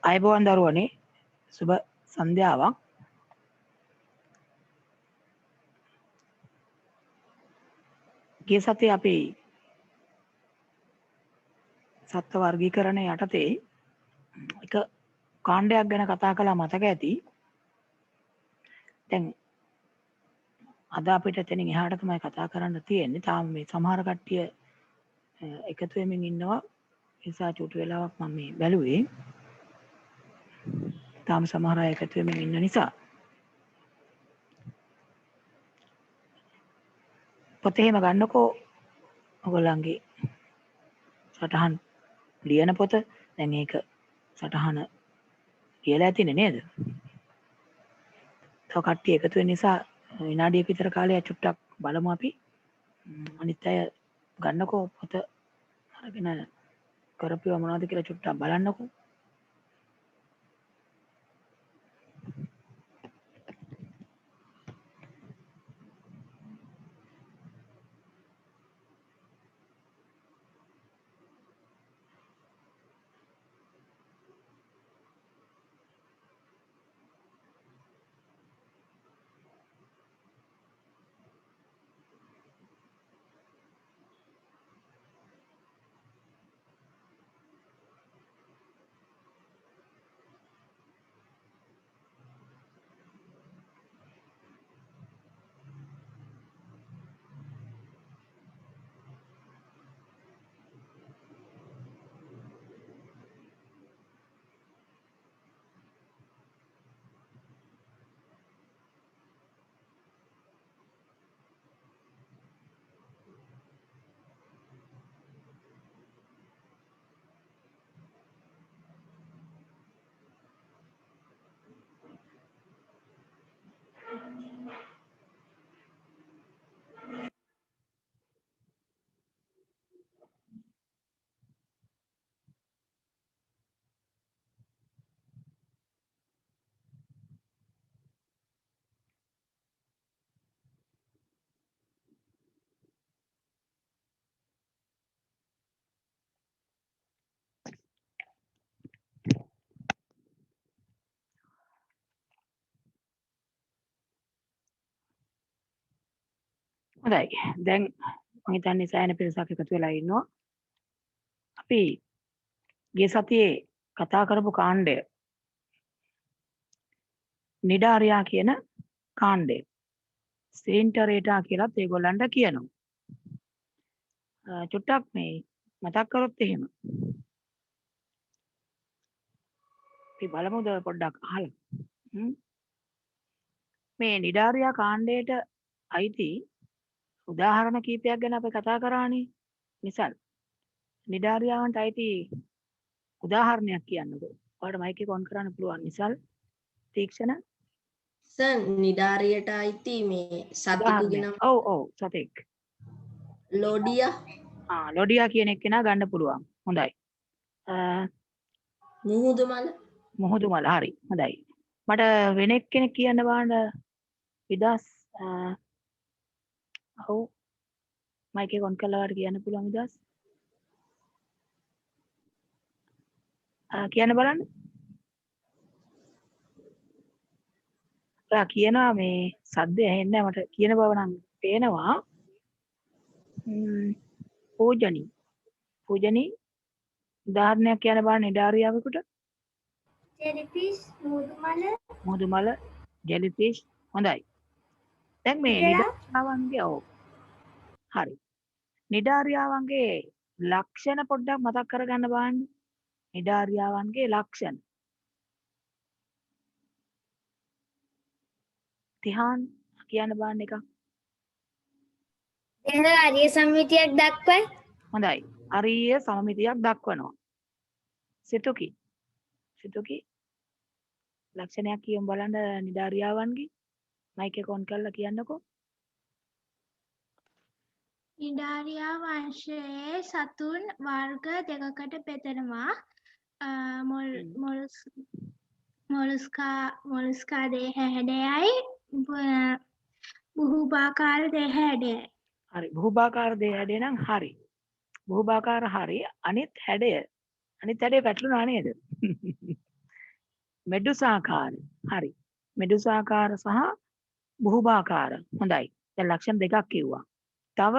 අයබෝවන් දරුවනේ සුබ සන්ධ්‍යාවක්. ගිය සතියේ අපි සත්ත්ව වර්ගීකරණය යටතේ එක කාණ්ඩයක් ගැන කතා කළා මතක ඇති. දැන් අද අපිට එතනින් එහාට තමයි කතා කරන්න තියෙන්නේ. තාම මේ සමහර කට්ටිය එකතු වෙමින් ඉන්නවා. ඒ නිසා චුටි වෙලාවක් මම මේ බැලුවේ. තාම සමහර අය එකතු වෙමින් ඉන්න නිසා පොතේ එහෙම ගන්නකෝ ඔයගොල්ලන්ගේ සටහන් ලියන පොත. දැන් ඒක සටහන කියලා ඇතිනේ නේද? තව කට්ටිය එකතු වෙන නිසා විනාඩියක විතර කාලයක් චුට්ටක් බලමු අපි. අනිත් අය ගන්නකෝ පොත අරගෙන කරපුවා මොනවද කියලා චුට්ටක් බලන්නකෝ. හොඳයි. දැන් මම හිතන්නේ සෑහෙන පිරිසක් එකතු වෙලා ඉන්නවා. අපි ගිය සතියේ කතා කරපු කාණ්ඩය නිඩාරියා කියන කාණ්ඩය. සෙන්ටරේටා කියලාත් ඒගොල්ලන්ට කියනවා. චුට්ටක් මේ මතක් කරොත් එහෙම. අපි බලමුද පොඩ්ඩක් අහලා. මේ නිඩාරියා කාණ්ඩයට අයිති උදාහරණ කීපයක් ගැන අපි කතා කරානේ. නිසල් නිඩාරියාවන්ට අයිති උදාහරණයක් කියන්නකෝ. ඔයාලට මයික් එක ඔන් කරන්න පුළුවන් නිසල්. තීක්ෂණ සර් නිඩාරියට අයිති මේ සතෙකුගේ නම ඔව් සතෙක්. ලෝඩියා. ලොඩියා කියන එක්කෙනා ගන්න පුළුවන්. හොඳයි. මුහුදු මල හරි. හොඳයි. මට වෙන එක්කෙනෙක් කියන්න බලන්න විදාස්. ඔව් මයික් එක ඔන් කරලා වාට කියන්න පුළුවන් විදාස්. කියන්න බලන්න. කියනවා මේ සද්ද ඇහෙන්නේ නැහැ මට කියන බව නම් පේනවා. පූජනී උදාහරණයක් කියන්න බලන්න නිඩාරියාවකට. Jellyfish මුහුදුමල jellyfish. හොඳයි. දැන් මේ නිඩාරියාවන්ගේ හරි. නිඩාරියාවන්ගේ ලක්ෂණ පොඩ්ඩක් මතක් කරගන්න බලන්න. නිඩාරියාවන්ගේ ලක්ෂණ. තිහාන් කියන්න බලන්න එකක්. ආර්ය සම්මිතියක් දක්වයි. හොඳයි. ආර්ය සම්මිතියක් දක්වනවා. සිතුකි ලක්ෂණයක් කියමු බලන්න නිඩාරියාවන්ගේ. මයික් එක ඔන් කරලා කියන්නකෝ. නිඩාරියා වංශයේ සතුන් වර්ග දෙකකට බෙදෙනවා. මොලස්කා දේහ හැඩයයි බුහුබාකාර දේහ හැඩයයි. හරි. බුහුබාකාර දේහ හැඩය නම් හරි. බුහුබාකාර හරි. අනිත් හැඩය පැටළුණා නේද? මෙඩුසාකාර. හරි. මෙඩුසාකාර සහ බුහුබාකාර. හොඳයි. දැන් ලක්ෂණ දෙකක් කිව්වා. තව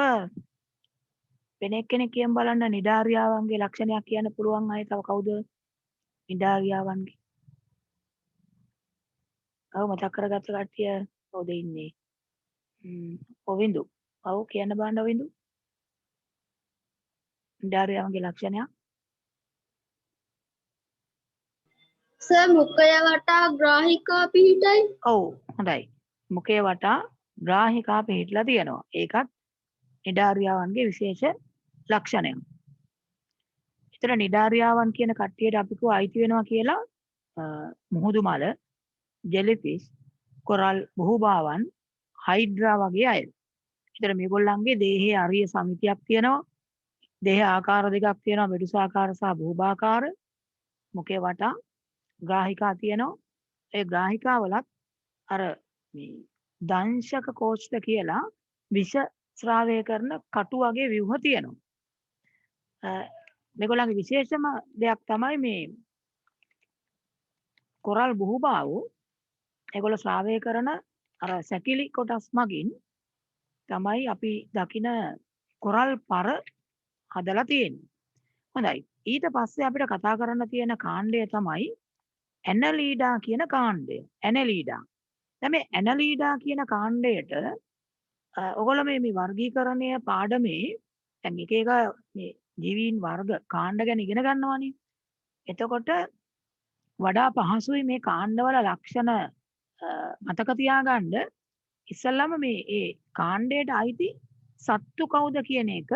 වෙන එක්කෙනෙක් කියන් බලන්න නිඩාරියාවන්ගේ ලක්ෂණයක් කියන්න පුළුවන් අය තව කවුද? නිඩාරියාවන්ගේ. ඔව් මතක් කරගත්ත කට්ටිය කවුද ඉන්නේ? ඔවින්දු. ඔව් කියන්න බලන්න ඔවින්දු. නිඩාරියාවන්ගේ ලක්ෂණයක්. සර් මුඛය වටා ග්‍රාහිකා පිහිටයි. ඔව් හොඳයි. මුඛය වටා ග්‍රාහිකා පිහිටලා තියෙනවා. ඒකත් නිඩාරියාවන්ගේ විශේෂ ලක්ෂණයක්. ඒතර නිඩාරියාවන් කියන කට්ටියට අපි කෝ අයිති වෙනවා කියලා මුහුදු මල, ජෙලිෆිෂ්, කොරල් බුහුබාවන්, හයිඩ්‍රා වගේ අය. ඒතර මේගොල්ලන්ගේ දේහයේ අරිය සමිතියක් තියෙනවා. දේහ ආකාර දෙකක් තියෙනවා. මෙඩුසාකාර සහ බුහුබාකාර. මුඛය වටා ග්‍රාහිකා තියෙනවා. ඒ ග්‍රාහිකාවලත් අර මේ දංශක කෝෂ්ඨ කියලා විෂ ස්‍රාවය කරන කටු වගේ ව්‍යුහ තියෙනවා. මේගොල්ලන්ගේ විශේෂම දෙයක් තමයි මේ කොරල් බුහුබාවෝ ඒගොල්ලෝ ස්‍රාවය කරන අර සැකිලි කොටස් මගින් තමයි අපි දකින කොරල් පර හදලා තියෙන්නේ. හොඳයි. ඊට පස්සේ අපිට කතා කරන්න තියෙන කාණ්ඩය තමයි ඇනලීඩා කියන කාණ්ඩය. ඇනලීඩා. දැන් මේ ඇනලීඩා කියන කාණ්ඩයට ඔයගොල්ලෝ මේ වර්ගීකරණය පාඩමේ දැන් එක එක මේ ජීවීන් වර්ග කාණ්ඩ ගැන ඉගෙන ගන්නවානේ. එතකොට වඩා පහසුයි මේ කාණ්ඩවල ලක්ෂණ මතක තියාගන්න ඉස්සල්ලාම මේ ඒ කාණ්ඩයට අයිති සත්තු කවුද කියන එක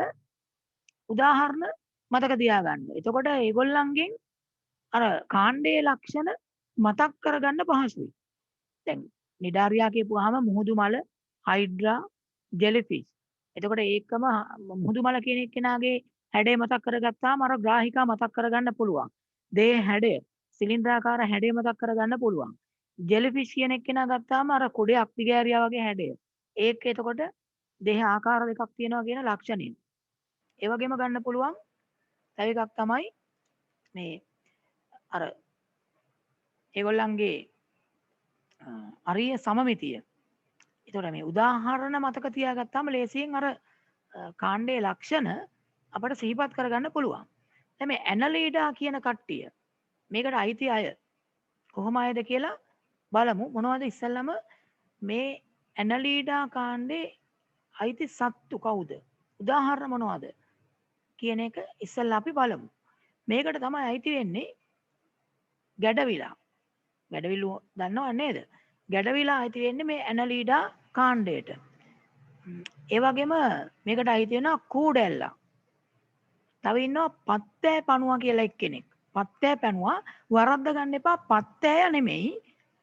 උදාහරණ මතක තියාගන්න. එතකොට ඒගොල්ලන්ගෙන් අර කාණ්ඩයේ ලක්ෂණ මතක් කරගන්න පහසුයි. දැන් නිඩාරියා කියපුවාම මුහුදු මල, හයිඩ්‍රා, ජෙලිෆිෂ්. එතකොට ඒකම මුහුදු මල කියන එක්කෙනාගේ හැඩය මතක් කරගත්තාම අර ග්‍රාහිකා මතක් කරගන්න පුළුවන්. දේහ හැඩය, සිලින්ඩ්‍රාකාර හැඩය මතක් කරගන්න පුළුවන්. ජෙලිෆිෂ් කියන එක්කෙනා ගත්තාම අර කුඩේ අක්තිගෑරියා වගේ හැඩය. ඒක එතකොට දේහ ආකාර දෙකක් තියෙනවා කියන ලක්ෂණය. ඒ වගේම ගන්න පුළුවන් තව එකක් තමයි මේ අර ඒගොල්ලන්ගේ අරිය සමමිතිය. ඒතකොට මේ උදාහරණ මතක තියාගත්තාම ලේසියෙන් අර කාණ්ඩයේ ලක්ෂණ අපට සිහිපත් කරගන්න පුළුවන්. දැන් මේ ඇනලීඩා කියන කට්ටිය මේකට අයිති අය කොහොම අයද කියලා බලමු. මොනවද ඉස්සෙල්ලම මේ ඇනලීඩා කාණ්ඩේ අයිති සත්තු කවුද? උදාහරණ මොනවද කියන එක ඉස්සෙල්ලා අපි බලමු. මේකට තමයි අයිති වෙන්නේ ගැඩවිලා. ගැඩවිලු දන්නව නේද? ගැඩවිලා අයිති වෙන්නේ මේ ඇනලීඩා කාණ්ඩයට. ඒ වගේම මේකට අයිති වෙනවා කූඩැල්ලා. තව ඉන්නවා පත්තෑ පණුවා කියලා එක්කෙනෙක්. පත්තෑ පැණුවා වරද්ද ගන්න එපා. පත්තෑය නෙමෙයි.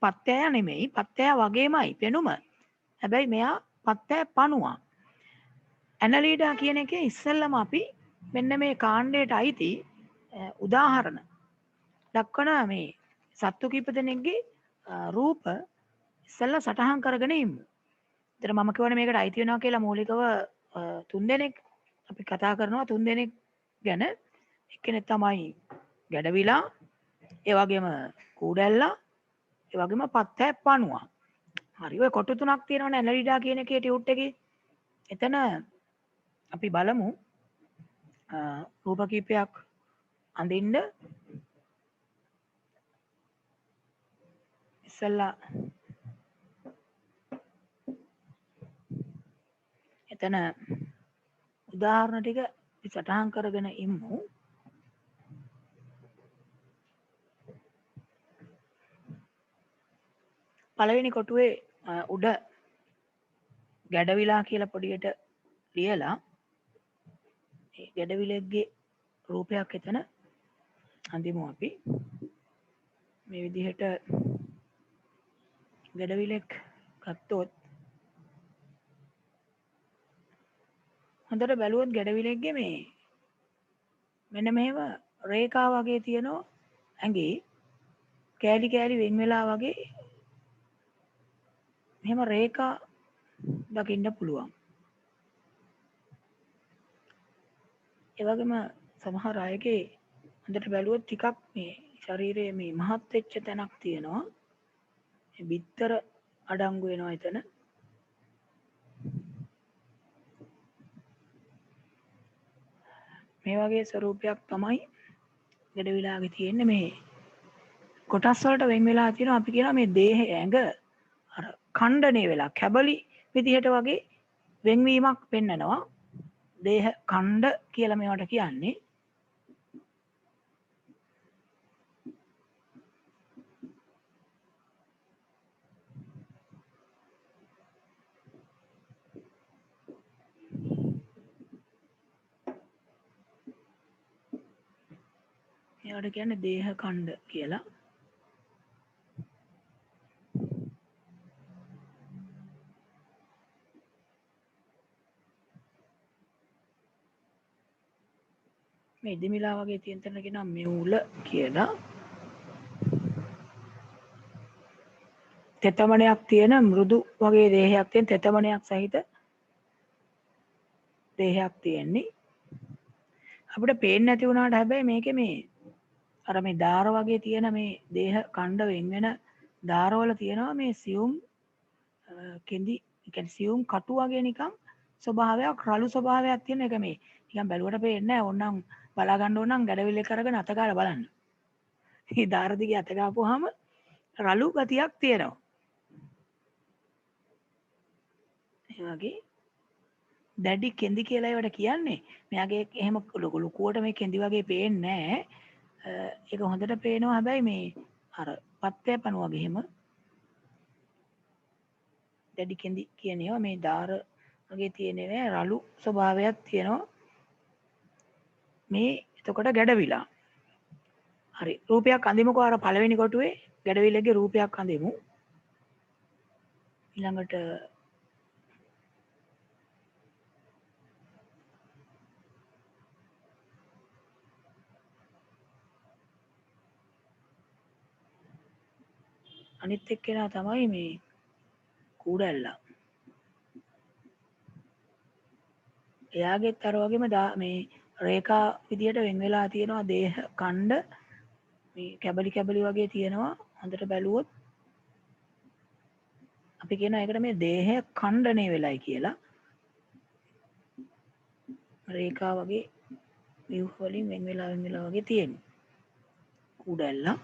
පත්තෑය නෙමෙයි. පත්තෑය වගේමයි පෙනුම. හැබැයි මෙයා පත්තෑ පණුවා. ඇනලීඩා කියන එකේ ඉස්සෙල්ලම අපි මෙන්න මේ කාණ්ඩයට අයිති උදාහරණ දක්වන මේ සත්තු කීප දෙනෙක්ගේ රූප ඉස්සෙල්ලා සටහන් කරගෙන ඉමු. ඒතර මම කියවනේ මේකට අයිති වෙනවා කියලා මූලිකව 3 දෙනෙක් අපි කතා කරනවා 3 දෙනෙක් ගැන. එක්කෙනෙක් තමයි ගැඩවිලා, ඒ වගේම කූඩැල්ලා, ඒ වගේම පත්තෑ පණුවා. හරි. ඔය කොටු තුනක් තියෙනවනේ ඇනලීඩා කියන එකේ ටියුට් එකේ. එතන අපි බලමු රූප කීපයක් අඳින්න. ඉස්සෙල්ලා එතන උදාහරණ ටික සටහන් කරගෙන ඉමු. පළවෙනි කොටුවේ උඩ ගැඩවිලා කියලා පොඩියට ලියලා ඒ ගැඩවිලෙක්ගේ රූපයක් එතන අඳිමු අපි. මේ විදිහට ගැඩවිලෙක් ගත්තොත් හොඳට බැලුවොත් ගැඩවිලෙක්ගේ මේ මෙන්න මේව රේඛා වගේ තියෙනවා ඇඟේ. කෑලි කෑලි වෙන් වෙලා වගේ මෙහෙම රේඛා දකින්න පුළුවන්. ඒ වගේම සමහර අයගේ හොඳට බැලුවොත් ටිකක් මේ ශරීරයේ මේ මහත් වෙච්ච තැනක් තියෙනවා. මේ බිත්තර අඩංගු වෙනවා එතන. මේ වගේ ස්වරූපයක් තමයි ගැඩවිලාගේ තියෙන්නේ. මේ කොටස් වලට වෙන් වෙලා තියෙනවා. අපි කියනවා මේ දේහය ඇඟ අර ඛණ්ඩණය වෙලා කැබලි විදිහට වගේ වෙන්වීමක් පෙන්නනවා. දේහ ඛණ්ඩ කියලා මේවට කියන්නේ. මේවට කියන්නේ දේහ ඛණ්ඩ කියලා. මේ ඉදිමිලා වගේ තියෙන තැන කියනවා මෙවුල කියලා. තෙතමනයක් තියෙන මෘදු වගේ දේහයක් තියෙන තෙතමනයක් සහිත දේහයක් තියෙන්නේ. අපිට පේන්නේ නැති වුණාට හැබැයි මේකේ මේ අර මේ දාර වගේ තියෙන මේ දේහ ඛණ්ඩ වෙන් වෙන දාරවල තියෙනවා මේ සියුම් කෙඳි, ඒ කියන්නේ සියුම් කටු වගේ නිකන් ස්වභාවයක්, රළු ස්වභාවයක් තියෙන එක. මේ නිකන් බැලුවට පේන්නේ නැහැ. ඕනනම් බලා ගන්න ඕන නම් ගැඩවිල්ලේ කරගෙන අත ගාලා බලන්න. මේ දාර දිගේ අත ගාපුවාම රළු ගතියක් තියෙනවා. ඒ වගේ දැඩි කෙඳි කියලා ඒවට කියන්නේ. මෙයාගේ එහෙම ලොකු ලොකුවට මේ කෙඳි වගේ පේන්නේ නැහැ. ඒක හොඳට පේනවා. හැබැයි මේ අර පත්තය පණු වගේ එහෙම දැඩි කෙඳි කියන ඒවා මේ දාර වගේ තියෙන්නේ රළු ස්වභාවයක් තියෙනවා. මේ එතකොට ගැඩවිලා. හරි. රූපයක් අඳිමුකෝ. අර පළවෙනි කොටුවේ ගැඩවිලගේ රූපයක් අඳිමු. ඊළඟට අනිත් එක්කෙනා තමයි මේ කූඩැල්ලා. එයාගෙත් අර වගේම මේ රේඛා විදියට වෙන් වෙලා තියෙනවා දේහ ඛණ්ඩ. මේ කැබලි කැබලි වගේ තියෙනවා. හොඳට බැලුවොත් අපි කියනවා ඒකට මේ දේහය ඛණ්ඩණය වෙලයි කියලා. රේඛා වගේ ව්‍යුහ වලින් වෙන් වෙලා වගේ තියෙනවා කූඩැල්ලා.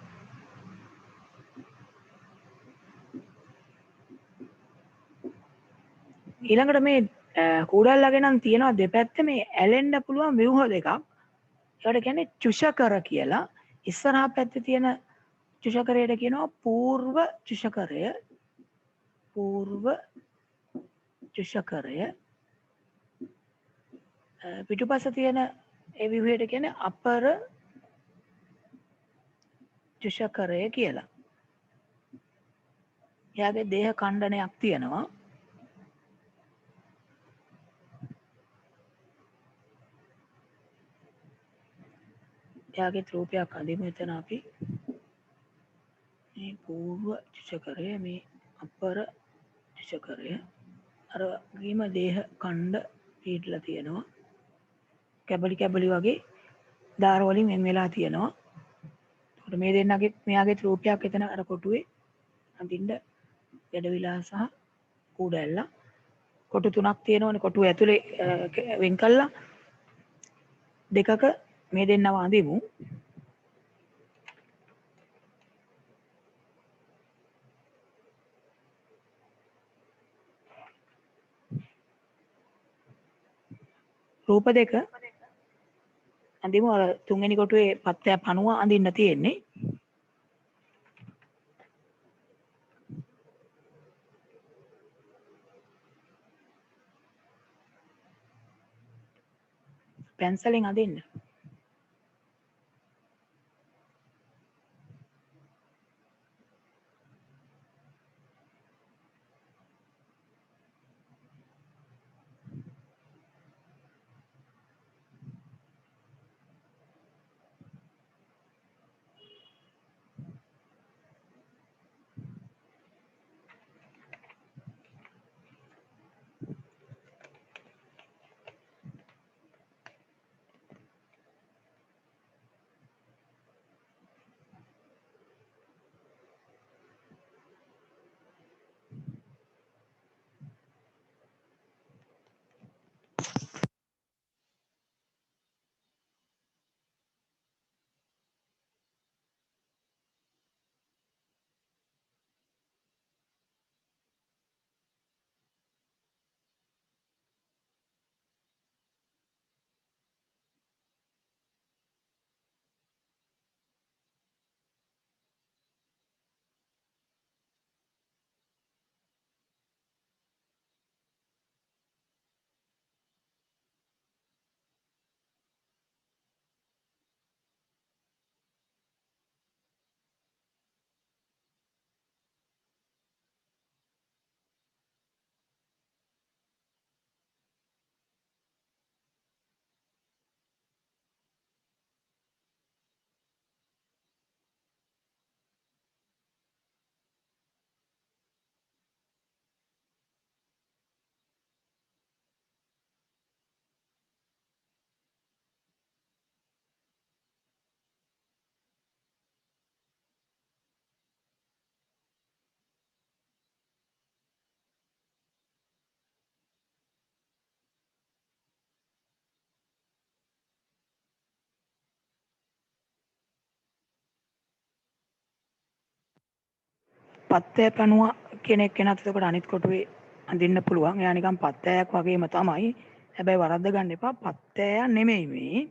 ඊළඟට මේ කූඩැල්ලගේ නම් තියෙනවා දෙපැත්තේ මේ ඇලෙන්න පුළුවන් ව්‍යුහ දෙකක්. ඒකට කියන්නේ චුෂකර කියලා. ඉස්සරහා පැත්තේ තියෙන චුෂකරයට කියනවා పూర్ව චුෂකරය. పూర్ව චුෂකරය. පිටුපස තියෙන ඒ ව්‍යුහයට කියන්නේ අපර චුෂකරය කියලා. එයාගේ දේහ ඛණ්ඩනයක් තියෙනවා. එයාගේ රූපයක් අඳිමු. එතන අපි මේ పూర్ව චුෂකරය, මේ අපර චුෂකරය. අර වගේම දේහ ඛණ්ඩ පිටලා තියෙනවා. කැබලි කැබලි වගේ දාර වලින් වෙන් වෙලා තියෙනවා. ඒකට මේ දෙන්නගේ මෙයාගේ රූපයක් එතන අර කොටුවේ අඳින්න ගැඩවිලා සහ කූඩැල්ලා. කොටු තුනක් තියෙනවනේ කොටුව ඇතුලේ වෙන් කළා. දෙකක මේ දෙන්නව අඳිමු. රූප දෙක අඳිමු. අර තුන්වෙනි කොටුවේ පත්තය පණුව අඳින්න තියෙන්නේ. පැන්සලෙන් අදින්න. පත්තෑ පණුව කෙනෙක් කෙනත් එතකොට අනිත් කොටුවේ අඳින්න පුළුවන්. එයා නිකන් පත්තෑයක් වගේම තමයි. හැබැයි වරද්ද ගන්න එපා. පත්තෑය නෙමෙයි මේ.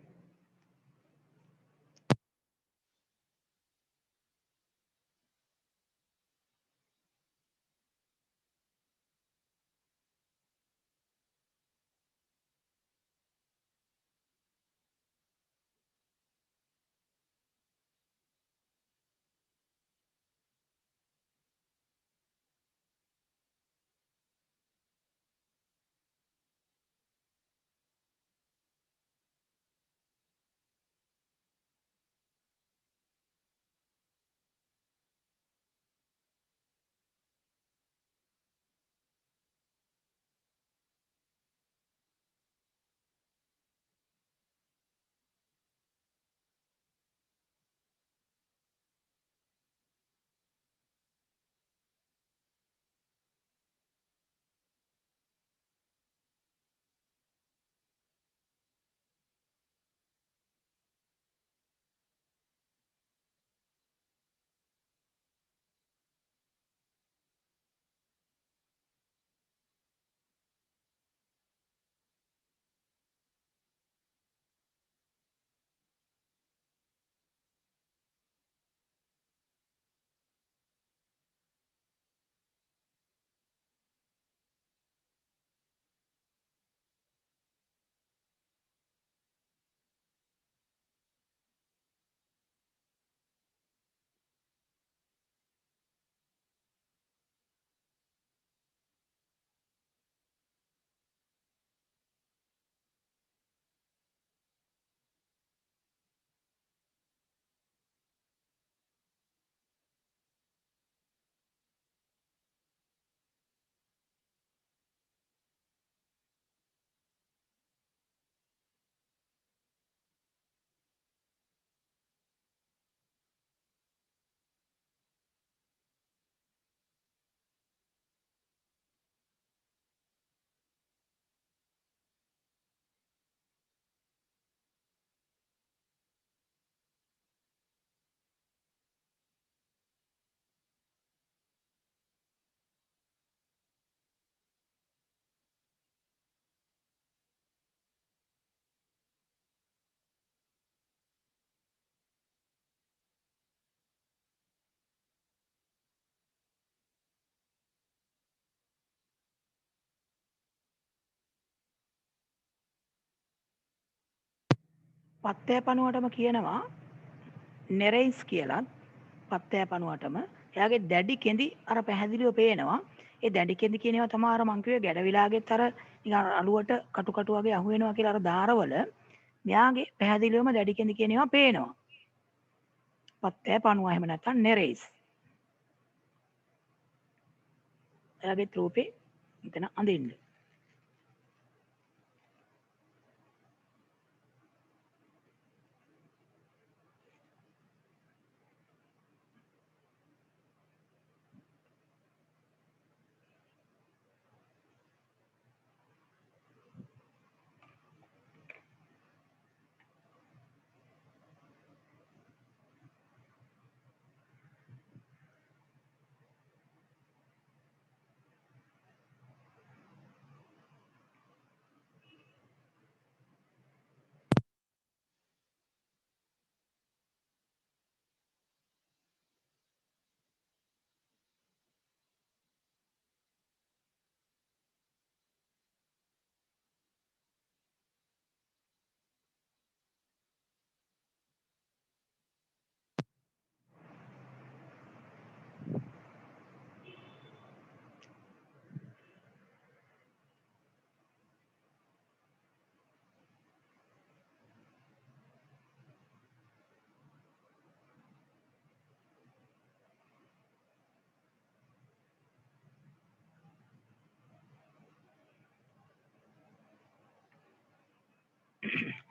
පත්තෑ පණුවටම කියනවා නෙරෙයිස් කියලත්. පත්තෑ පණුවටම එයාගේ දැඩි කෙඳි අර පැහැදිලිව පේනවා. ඒ දැඩි කෙඳි කියන ඒවා තමයි අර මං කිව්වේ ගැඩවිලාගෙත් අර නිකන් අලුවට කටු කටු වගේ අහු වෙනවා කියලා අර දාරවල මෙයාගේ පැහැදිලිවම දැඩි කෙඳි කියන ඒවා පේනවා. පත්තෑ පණුව එහෙම නැත්නම් නෙරෙයිස්. එයාගේ රූපේ මෙතන අඳින්න.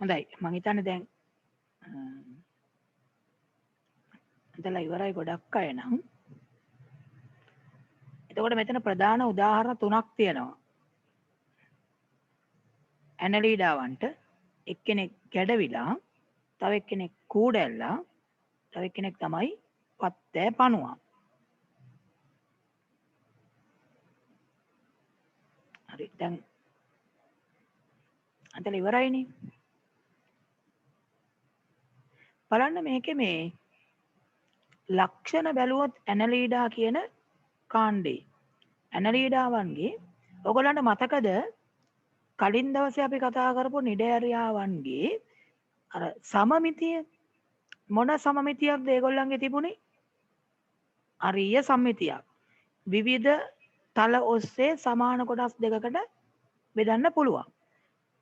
හොඳයි මං හිතන්නේ දැන් ඉතලා ඉවරයි ගොඩක් අය නම්. එතකොට මෙතන ප්‍රධාන උදාහරණ තුනක් තියෙනවා. ඇනලීඩාවන්ට එක්කෙනෙක් ගැඩවිලා, තව එක්කෙනෙක් කූඩැල්ලා, තව එක්කෙනෙක් තමයි පත්තෑ පණුවා. හරි දැන් අතන ඉවරයිනේ. බලන්න මේකේ මේ ලක්ෂණ බැලුවොත් ඇනලීඩා කියන කාණ්ඩේ ඇනලීඩාවන්ගේ ඔයගොල්ලන්ට මතකද කලින් දවසේ අපි කතා කරපු නිඩෑරියාවන්ගේ අර සමමිතිය මොන සමමිතියක්ද ඒගොල්ලන්ගේ තිබුණේ? අරීය සම්මිතියක්. විවිධ තල ඔස්සේ සමාන කොටස් දෙකකට බෙදන්න පුළුවන්.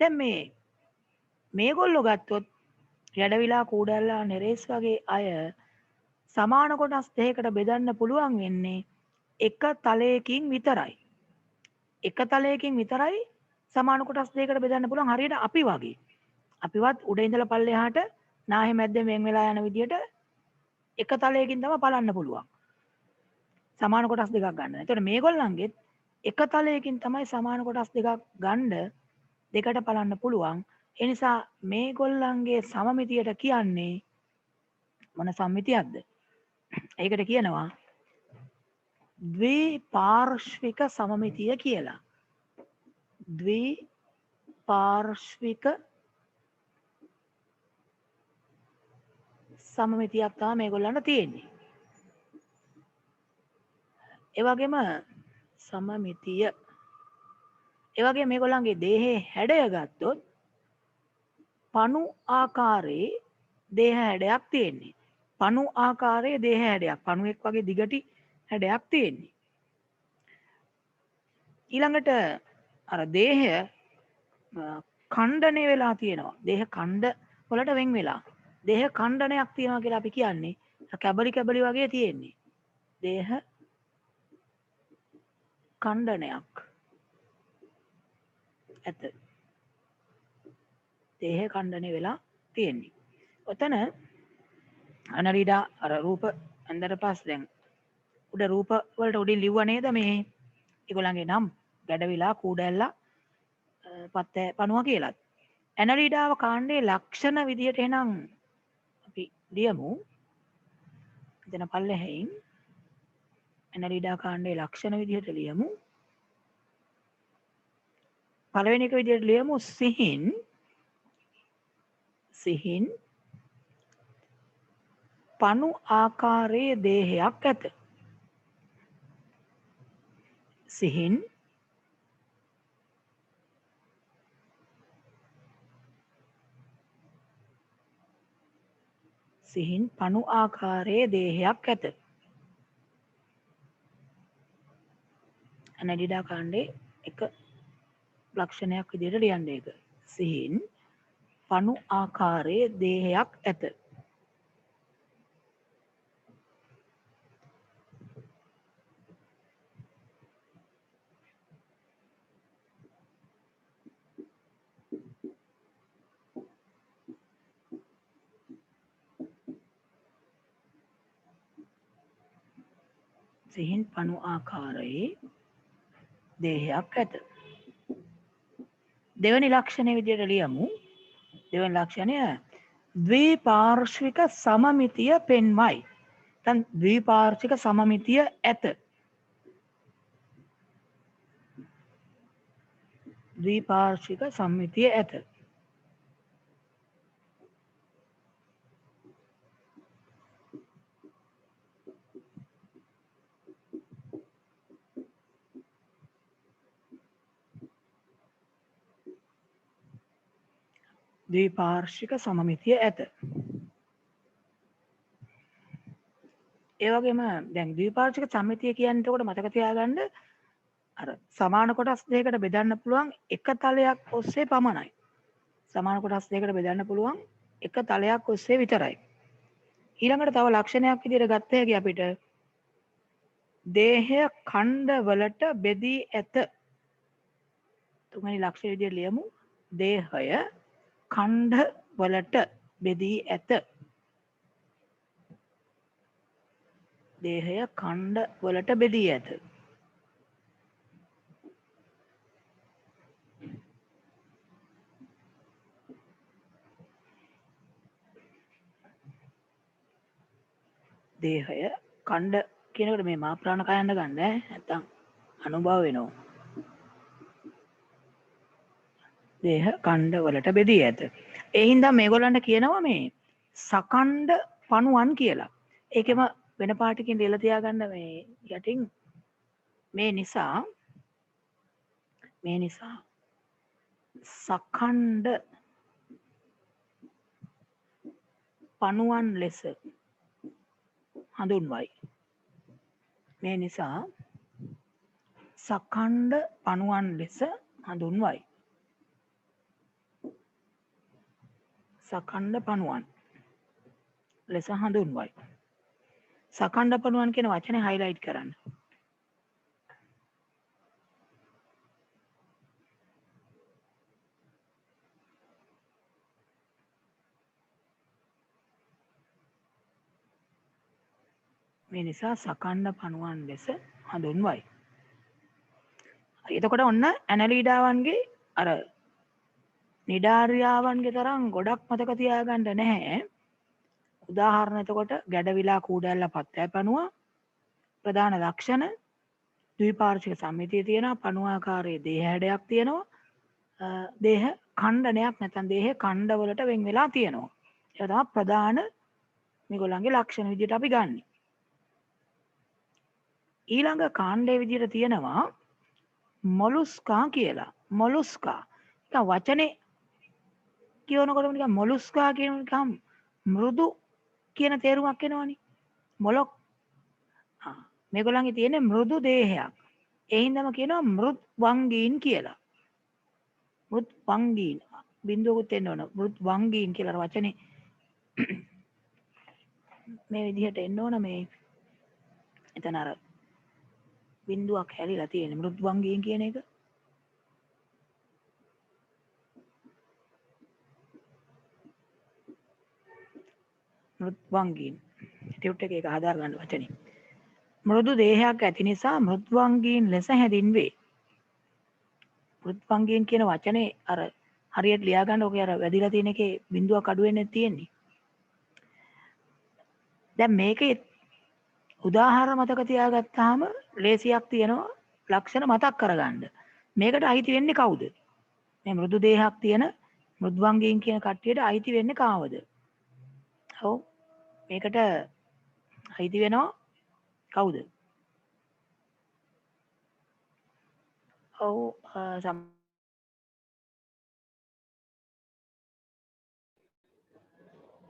දැන් මේගොල්ලෝ ගත්තොත් යඩවිලා කූඩැල්ලා නෙරේස් වගේ අය සමාන කොටස් දෙකකට බෙදන්න පුළුවන් වෙන්නේ එක තලයකින් විතරයි. එක තලයකින් විතරයි සමාන කොටස් දෙකකට බෙදන්න පුළුවන්. හරියට අපි වගේ. අපිවත් උඩ ඉඳලා පල්ලෙහාට නාහේ මැද්දෙන් වෙන් වෙලා යන විදියට එක තලයකින් තමයි බලන්න පුළුවන්. සමාන කොටස් දෙකක් ගන්න. එතකොට මේගොල්ලන්ගෙත් එක තලයකින් තමයි සමාන කොටස් දෙකක් ගන්න දෙකට බලන්න පුළුවන්. ඒ නිසා මේගොල්ලන්ගේ සමමිතියට කියන්නේ මොන සම්මිතියක්ද? ඒකට කියනවා ද්විපාර්ශ්වික සමමිතිය කියලා. ද්විපාර්ශ්වික සමමිතියක් තමයි මේගොල්ලන්ට තියෙන්නේ. ඒ වගේම සමමිතිය ඒ වගේ මේගොල්ලන්ගේ දේහේ හැඩය ගත්තොත් පණු ආකාරයේ දේහ හැඩයක් තියෙන්නේ. පණු ආකාරයේ දේහ හැඩයක්. පණුවෙක් වගේ දිගටි හැඩයක් තියෙන්නේ. ඊළඟට අර දේහය ඛණ්ඩණය වෙලා තියෙනවා. දේහ ඛණ්ඩ වලට වෙන් වෙලා. දේහ ඛණ්ඩනයක් තියෙනවා කියලා අපි කියන්නේ කැබලි කැබලි වගේ තියෙන්නේ. දේහ ඛණ්ඩනයක් ඇත. දේහ ඛණ්ඩනය වෙලා තියෙන්නේ. ඔතන අනරිඩා අර රූප ඇඳට පස්සේ දැන් උඩ රූප වලට උඩින් ලිව්ව නේද මේ ඒගොල්ලන්ගේ නම් ගැඩවිලා කූඩැල්ලා පත්තෑ පණුව කියලාත්. ඇනලිඩාව කාණ්ඩේ ලක්ෂණ විදියට එහෙනම් අපි ලියමු. එතන පල්ලෙහින් ඇනලිඩා කාණ්ඩේ ලක්ෂණ විදියට ලියමු. පළවෙනි එක විදියට ලියමු සිහින් පණු ආකාරයේ දේහයක් ඇත. සිහින් පණු ආකාරයේ දේහයක් ඇත. ඇනලිඩා කාණ්ඩේ එක ලක්ෂණයක් විදියට ලියන්න ඒක. සිහින් පණු ආකාරයේ දේහයක් ඇත. සිහින් පණු ආකාරයේ දේහයක් ඇත. දෙවැනි ලක්ෂණය විදියට ලියමු. දෙවැනි ලක්ෂණය ද්විපාර්ශ්වික සමමිතිය පෙන්වයි. දැන් ද්විපාර්ශ්වික සමමිතිය ඇත. ද්විපාර්ශ්වික සමමිතිය ඇත. ද්විපාර්ශ්වික සමමිතිය ඇත. ඒ වගේම දැන් ද්විපාර්ශ්වික සමමිතිය කියන්නේ එතකොට මතක තියාගන්න අර සමාන කොටස් දෙකකට බෙදන්න පුළුවන් එක තලයක් ඔස්සේ පමණයි. සමාන කොටස් දෙකකට බෙදන්න පුළුවන් එක තලයක් ඔස්සේ විතරයි. ඊළඟට තව ලක්ෂණයක් විදිහට ගත්ත හැකි අපිට දේහය ඛණ්ඩ වලට බෙදී ඇත. තුන්වෙනි ලක්ෂණය විදිහට ලියමු. දේහය ඛණ්ඩ වලට බෙදී ඇත. දේහය ඛණ්ඩ වලට බෙදී ඇත. දේහය ඛණ්ඩ කියනකොට මේ මා ප්‍රාණ කයන්න ගන්න නැත්තම් අනුභව වෙනවා. දේහ ඛණ්ඩ වලට බෙදී ඇත. ඒ හින්දා මේගොල්ලන්ට කියනවා මේ සකණ්ඩ පණුවන් කියලා. ඒකෙම වෙන පාටකින් ලියලා තියාගන්න මේ යටින් මේ නිසා සකණ්ඩ පණුවන් ලෙස හඳුන්වයි. මේ නිසා සකණ්ඩ පණුවන් ලෙස හඳුන්වයි. සකණ්ඩ පණුවන් ලෙස හඳුන්වයි. සකණ්ඩ පණුවන් කියන වචනේ හයිලයිට් කරන්න. මේ නිසා සකණ්ඩ පණුවන් ලෙස හඳුන්වයි. එතකොට ඔන්න ඇනලීඩාවන්ගේ අර නිඩාරියාවන්ගේ තරම් ගොඩක් මතක තියාගන්න නැහැ. උදාහරණ එතකොට ගැඩවිලා කූඩැල්ල පත්තෑ පණුවා ප්‍රධාන ලක්ෂණ ද්විපාර්ශ්වික සම්මිතිය තියෙනවා පණුවාකාරයේ දේහ හැඩයක් තියෙනවා දේහ ඛණ්ඩනයක් නැත්නම් දේහ ඛණ්ඩවලට වෙන් වෙලා තියෙනවා. ඒක තමයි ප්‍රධාන මේගොල්ලන්ගේ ලක්ෂණ විදිහට අපි ගන්නෙ. ඊළඟ කාණ්ඩයේ විදිහට තියෙනවා මොලුස්කා කියලා. මොලුස්කා. ඒක වචනේ කියනකොටම නිකන් මොලුස්කා කියන නිකන් මෘදු කියන තේරුමක් එනවනේ. මොලොක්. මේගොල්ලන්ගේ තියෙන මෘදු දේහයක්. ඒ හින්දාම කියනවා මෘද් වංගීන් කියලා. මෘද් වංගීන්. බින්දුවකුත් එන්න ඕන. මෘද් වංගීන් කියලා වචනේ මේ විදිහට එන්න ඕන මේ එතන අර බින්දුවක් හැලිලා තියෙන මෘද් වංගීන් කියන එක. මෘද් වංගීන්. ටියුට් එකේ ඒක ආධාර ගන්න වචනේ. මෘදු දේහයක් ඇති නිසා මෘද්වංගීන් ලෙස හැඳින්වේ. මෘද්වංගීන් කියන වචනේ අර හරියට ලියා ගන්න ඔකේ අර වැදිලා තියෙන එකේ බිඳුවක් අඩු වෙන්නේ තියෙන්නේ. දැන් මේකේ උදාහරණ මතක තියාගත්තාම ලේසියක් තියෙනවා ලක්ෂණ මතක් කරගන්න. මේකට අයිති වෙන්නේ කවුද? මේ මෘදු දේහයක් තියෙන මෘද්වංගීන් කියන කට්ටියට අයිති වෙන්නේ කාවද? ඔව්. මේකට අයිති වෙනවා කවුද? ඔව්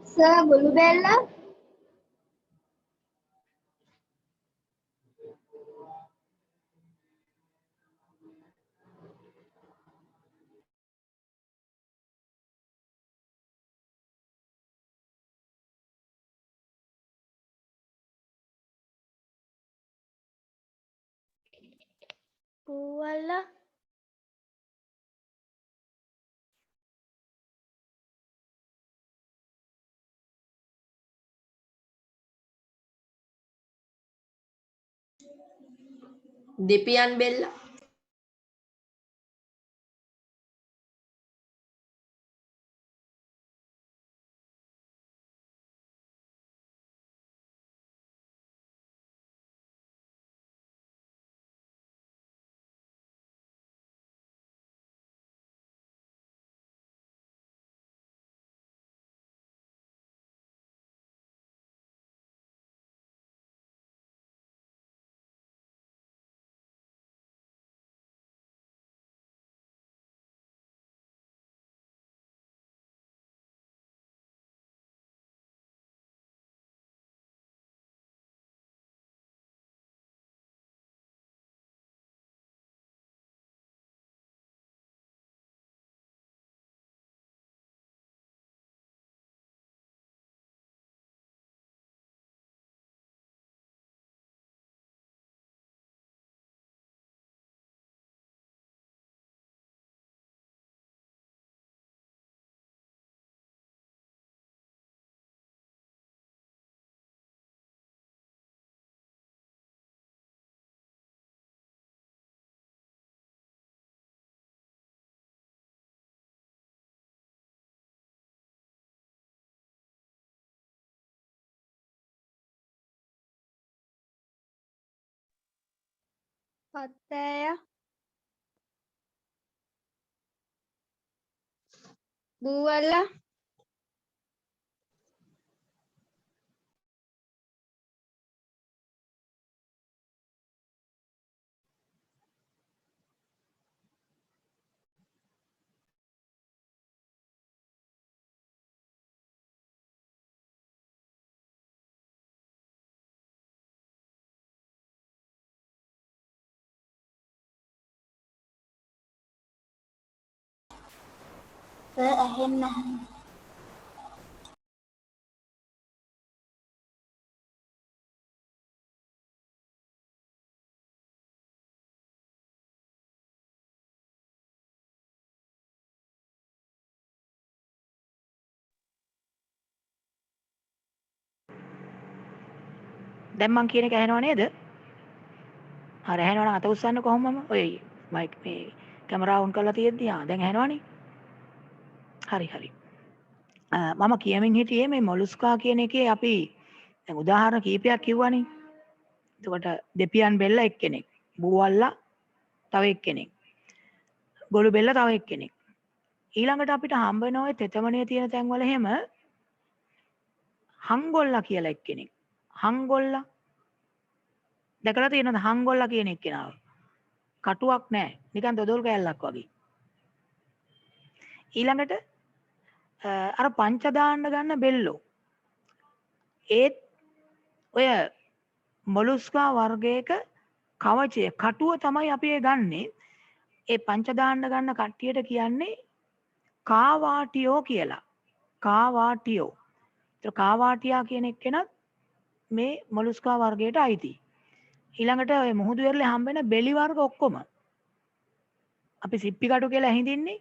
සර් ගොළු බැල්ල පූවල්ලා දෙපියන් බෙල්ල පත්තෑය බූවල්ලා සර් ඇහෙන්නේ නැහැ. දැන් මං කියන එක ඇහෙනව නේද? හරි ඇහෙනව නම් අත උස්සන්න කොහොමම ඔය මයික් මේ කැමරාව ඔන් කරලා තියෙද්දි දැන් ඇහෙනවනේ. හරි. මම කියමින් හිටියේ මේ මොලුස්කා කියන එකේ අපි දැන් උදාහරණ කීපයක් කිව්වනේ. එතකොට දෙපියන් බෙල්ල එක්කෙනෙක්, බූවල්ලා තව එක්කෙනෙක්, ගොළු බෙල්ල තව එක්කෙනෙක්. ඊළඟට අපිට හම්බ වෙන ඔය තෙතමනේ තියෙන තැන්වල එහෙම හංගොල්ලා කියලා එක්කෙනෙක්. හංගොල්ලා දැකලා තියෙනවද හංගොල්ලා කියන එක්කෙනාව? කටුවක් නැහැ. නිකන් දොඩොල් කෑල්ලක් වගේ. ඊළඟට අර පංච දාන්න ගන්න බෙල්ලෝ. ඒත් ඔය මොලුස්කා වර්ගයක කවචය කටුව තමයි අපි ඒ ගන්නේ. ඒ පංච දාන්න ගන්න කට්ටියට කියන්නේ කාවාටියෝ කියලා. කාවාටියෝ. ඒතර කාවාටියා කියන එක්කෙනත් මේ මොලුස්කා වර්ගයට අයිති. ඊළඟට ඔය මුහුදු වෙරළේ හම්බ වෙන බෙලි වර්ග ඔක්කොම අපි සිප්පි කටු කියලා හින්දින්නේ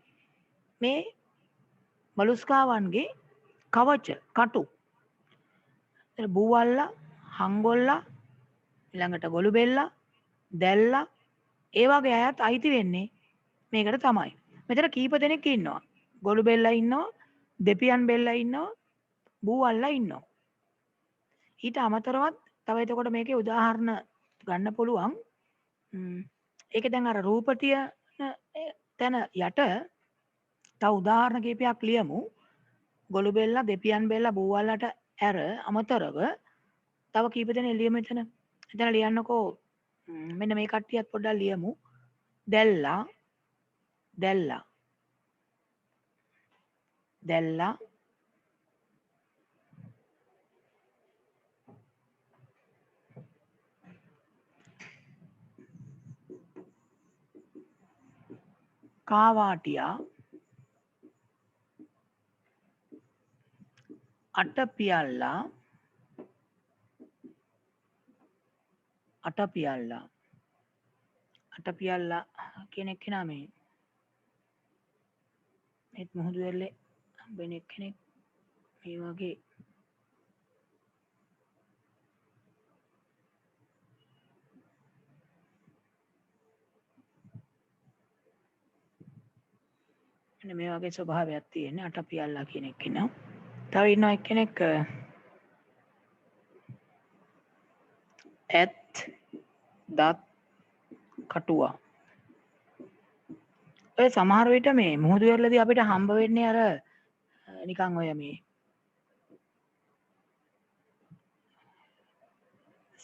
මේ මොලුස්කාවන්ගේ කවච කටු. බූවල්ලා, හංගොල්ලා, ඊළඟට ගොළු බෙල්ලා, දැල්ලා ඒ වගේ අයත් අයිති වෙන්නේ මේකට තමයි. මෙතන කීප දෙනෙක් ඉන්නවා. ගොළු බෙල්ලා ඉන්නවා, දෙපියන් බෙල්ලා ඉන්නවා, බූවල්ලා ඉන්නවා. ඊට අමතරවත් තව එතකොට මේකේ උදාහරණ ගන්න පුළුවන්. ඒකේ දැන් අර රූපටිය තැන යට තව උදාහරණ කීපයක් ලියමු. ගොළු බෙල්ලා, දෙපියන් බෙල්ලා, බූවල්ලාට ඇර අමතරව තව කීප දෙනෙක් ලියමු එතන. එතන ලියන්නකෝ මෙන්න මේ කට්ටියත් පොඩ්ඩක් ලියමු. දැල්ලා, කාවාටියා, අටපියල්ලා කියන එක්කෙනා මේ ඒත් මුහුදු වෙරළේ හම්බෙන එක්කෙනෙක් මේ වගේ මේ වගේ ස්වභාවයක් තියෙන අටපියල්ලා කියන එක්කෙනා. තව ඉන්නවා එක්කෙනෙක් ඇත් දත් කටුවා. ඔය සමහර විට මේ මුහුදු වෙරළදී අපිට හම්බ වෙන්නේ අර නිකන් ඔය මේ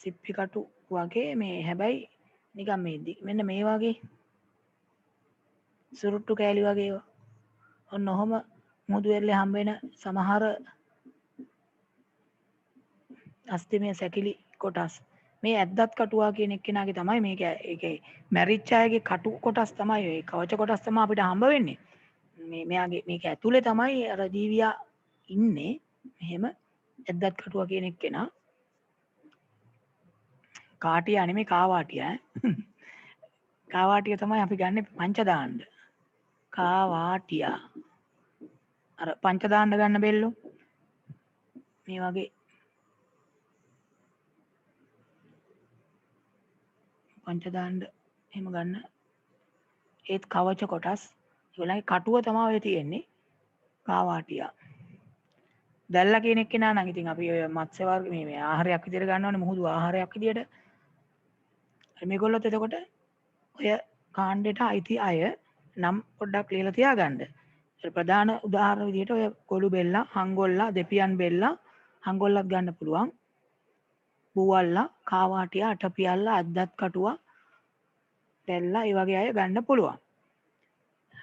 සිප්පි කටු වගේ මේ හැබැයි නිකන් මේ මෙන්න මේ වගේ සුරුට්ටු කෑලි වගේ ඒවා. ඔන්න ඔහොම මුහුදු වෙරළේ හම්බ වෙන සමහර අස්තිමය සැකිලි කොටස්. මේ ඇද්දත් කටුවා කියන එක්කෙනාගේ තමයි මේක ඒකේ මැරිච්ච අයගේ කටු කොටස් තමයි ඒ කවච කොටස් තමයි අපිට හම්බ වෙන්නේ. මෙයාගේ මේක ඇතුලේ තමයි අර ජීවියා ඉන්නේ. මෙහෙම ඇද්දත් කටුවා කියන එක්කෙනා. කාටියා නෙමෙයි කාවාටියා. කාවාටිය තමයි අපි ගන්නෙ පංච දාන්න. කාවාටියා. අර පංච දාන්න ගන්න බෙල්ලෝ. මේ වගේ පංච දාන්න එහෙම ගන්න ඒත් කවච කොටස් ඒගොල්ලන්ගේ කටුව තමයි ඔය තියෙන්නේ. කාවාටියා. දැල්ලා කියන එක්කෙනා නම් ඉතින් අපි ඔය මත්ස්‍ය වර්ග මේ ආහාරයක් විදියට ගන්නවනේ මුහුදු ආහාරයක් විදියට. මේගොල්ලොත් එතකොට ඔය කාණ්ඩයට අයිති අය නම් පොඩ්ඩක් ලියලා තියාගන්න. ප්‍රධාන උදාහරණ විදිහට ඔය කොළු බෙල්ලා, හංගොල්ලා, දෙපියන් බෙල්ලා, හංගොල්ලක් ගන්න පුළුවන්. බූවල්ලා, කාවාටියා, අටපියල්ලා, අද්දත් කටුවා, තෙල්ලා ඒ වගේ අය ගන්න පුළුවන්.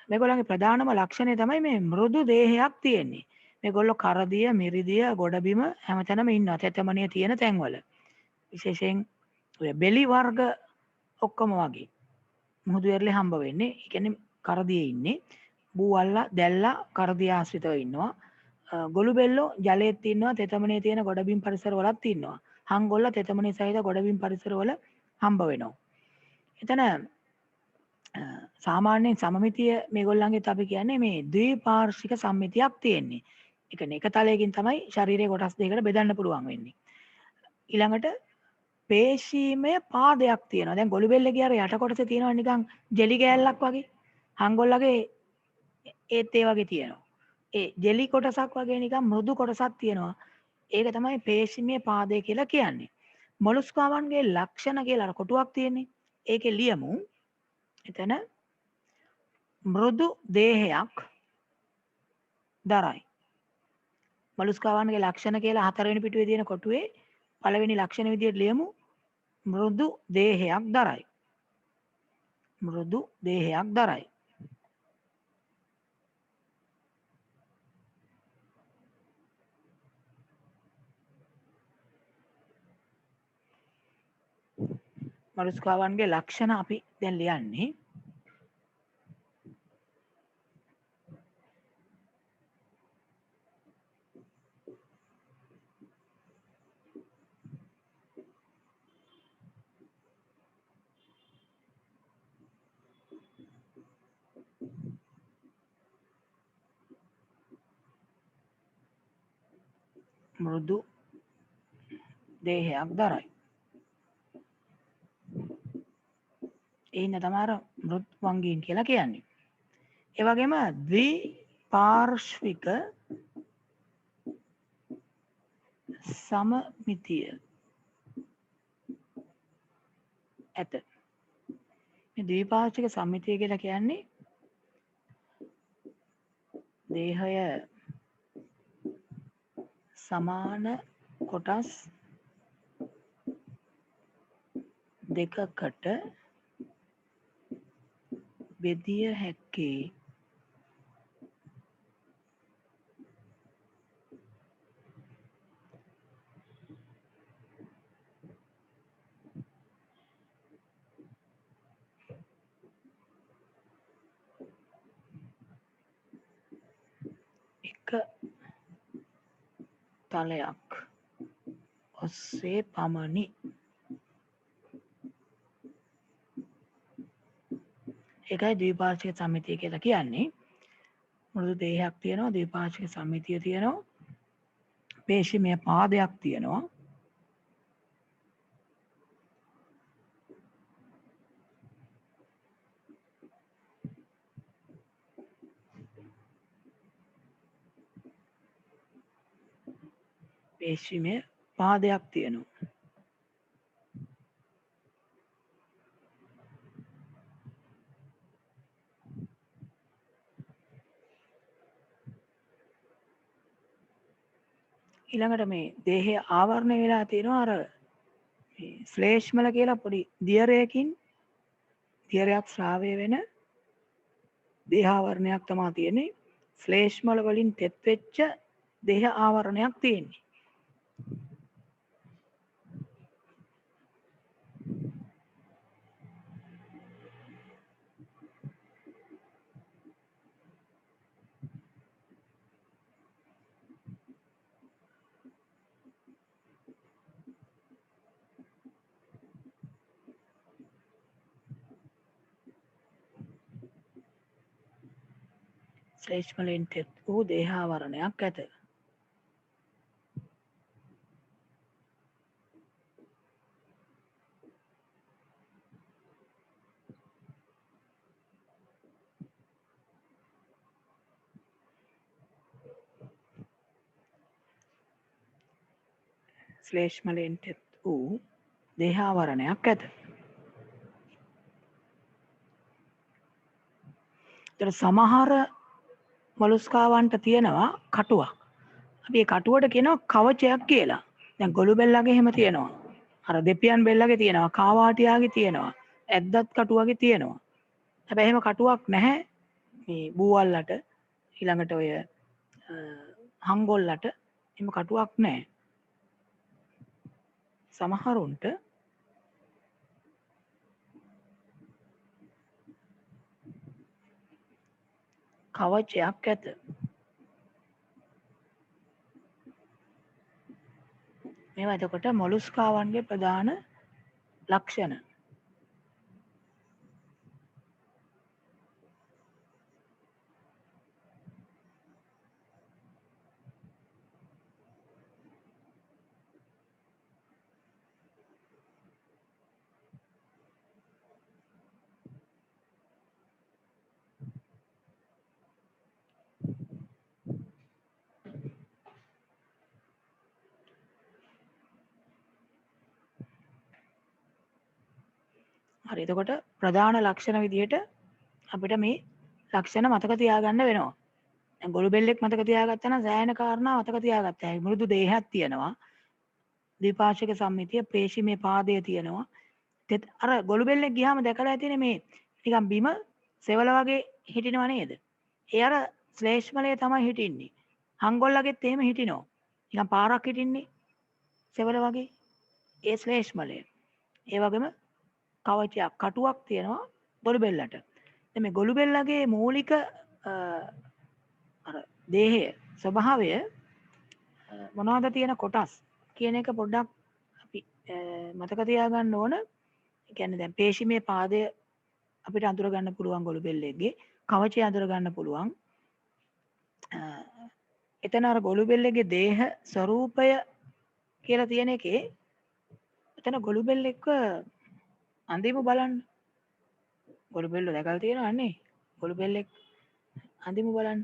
මේගොල්ලන්ගේ ප්‍රධානම ලක්ෂණය තමයි මේ මෘදු දේහයක් තියෙන්නේ. මේගොල්ලෝ කරදිය, මිරිදිය, ගොඩබිම හැමතැනම ඉන්නවා. තෙතමනිය තියෙන තැන්වල. විශේෂයෙන් ඔය බෙලි වර්ග ඔක්කොම වගේ. මුහුදු වෙරළේ හම්බ වෙන්නේ. ඒ කියන්නේ කරදියේ ඉන්නේ. බූවල්ලා, දැල්ලා කරදිය ආශ්‍රිතව ඉන්නවා. ගොළු බෙල්ලෝ ජලයේත් ඉන්නවා. තෙතමනිය තියෙන ගොඩබිම් පරිසරවලත් ඉන්නවා. හංගොල්ලා තෙතමනිය සහිත ගොඩබිම් පරිසරවල හම්බ වෙනවා. එතන සාමාන්‍යයෙන් සමමිතිය මේගොල්ලන්ගෙත් අපි කියන්නේ මේ ද්විපාර්ශ්වික සම්මිතියක් තියෙන්නේ. ඒ කියන්නේ එක තලයකින් තමයි ශරීරයේ කොටස් දෙකකට බෙදන්න පුළුවන් වෙන්නේ. ඊළඟට පේශීමය පාදයක් තියෙනවා. දැන් ගොළු බෙල්ලේ ගියාර යට කොටසේ තියෙනවා නිකන් ජෙලි කෑල්ලක් වගේ. හංගොල්ලගේ ඒත් ඒ වගේ තියෙනවා. ඒ ජෙලි කොටසක් වගේ නිකන් මෘදු කොටසක් තියෙනවා. ඒක තමයි පේශීමය පාදය කියලා කියන්නේ. මොලුස්කාවන්ගේ ලක්ෂණ කියලා අර කොටුවක් තියෙන්නේ. ඒකේ ලියමු. එතන මෘදු දේහයක් දරයි. මොලුස්කාවන්ගේ ලක්ෂණ කියලා 4 වෙනි පිටුවේ තියෙන කොටුවේ පළවෙනි ලක්ෂණ විදියට ලියමු. මෘදු දේහයක් දරයි. මෘදු දේහයක් දරයි. මොලුස්කාවන්ගේ ලක්ෂණ අපි දැන් ලියන්නේ. මෘදු දේහයක් දරයි. ඒ ඉන්න තමයි මෘත් වංගීන් කියලා කියන්නේ. ඒ වගේම ද්විපාර්ශ්වික සමමිතිය ඇත. මේ ද්විපාර්ශ්වික සමමිතිය කියලා කියන්නේ දේහය සමාන කොටස් දෙකකට බෙදිය හැක්කේ එක තලයක් ඔස්සේ පමණි. ඒකයි ද්විපාර්ශ්වික සම්මිතිය කියලා කියන්නේ. මෘදු දේහයක් තියෙනවා, ද්විපාර්ශ්වික සම්මිතිය තියෙනවා, පේශීමය පාදයක් තියෙනවා. පේශීමය පාදයක් තියෙනවා. ඊළඟට මේ දේහය ආවරණය වෙලා තියෙනවා අර ශ්ලේෂ්මල කියලා පොඩි දියරයකින්. දියරයක් ශ්‍රාවය වෙන දේහාවරණයක් තමයි තියෙන්නේ. ශ්ලේෂ්මල වලින් තෙත් වෙච්ච දේහ ආවරණයක් තියෙන්නේ. ශ්ලේෂ්මලෙන් තෙත් වූ දේහාවරණයක් ඇත. ශ්ලේෂ්මලෙන් තෙත් වූ දේහාවරණයක් ඇත. ඒතර සමහර මොලුස්කාවන්ට තියෙනවා කටුවක්. අපි ඒ කටුවට කියනවා කවචයක් කියලා. දැන් ගොළු බෙල්ලගේ එහෙම තියෙනවා. අර දෙපියන් බෙල්ලගේ තියෙනවා. කාවාටියාගේ තියෙනවා. ඇද්දත් කටුවගේ තියෙනවා. හැබැයි එහෙම කටුවක් නැහැ මේ බූවල්ලට ඊළඟට ඔය හංගොල්ලට එහෙම කටුවක් නැහැ. සමහරුන්ට කවචයක් ඇත. මේවා එතකොට මොලුස්කාවන්ගේ ප්‍රධාන ලක්ෂණ. හරි එතකොට ප්‍රධාන ලක්ෂණ විදිහට අපිට මේ ලක්ෂණ මතක තියාගන්න වෙනවා. දැන් ගොළු බෙල්ලෙක් මතක තියාගත්තා නම් සෑහෙන කාරණා මතක තියාගත්තා. ඒ මෘදු දේහයක් තියෙනවා. ද්විපාර්ශ්වික සම්මිතිය පේශිමේ පාදය තියෙනවා. අර ගොළු බෙල්ලෙක් ගියාම දැකලා ඇතිනේ මේ නිකන් බිම සෙවල වගේ හිටිනව නේද? ඒ අර ශ්ලේෂ්මලයේ තමයි හිටින්නේ. හංගොල්ලගෙත් එහෙම හිටිනවා. නිකන් පාරක් හිටින්නේ සෙවල වගේ. ඒ ශ්ලේෂ්මලය. ඒ වගේම කවචයක් කටුවක් තියෙනවා ගොළු බෙල්ලට. දැන් මේ ගොළු බෙල්ලගේ මූලික අර දේහය ස්වභාවය මොනවද තියෙන කොටස් කියන එක පොඩ්ඩක් අපි මතක තියාගන්න ඕන. ඒ කියන්නේ දැන් පේශිමේ පාදය අපිට අඳුර ගන්න පුළුවන් ගොළු බෙල්ලෙක්ගේ කවචය අඳුර ගන්න පුළුවන්. එතන අර ගොළු බෙල්ලෙක්ගේ දේහ ස්වરૂපය කියලා තියෙන එකේ එතන ගොළු බෙල්ලෙක්ව අඳිමු බලන්න. ගොළු බෙල්ල දැකලා තියෙනවද නේ? ගොළු බෙල්ලෙක් අඳිමු බලන්න.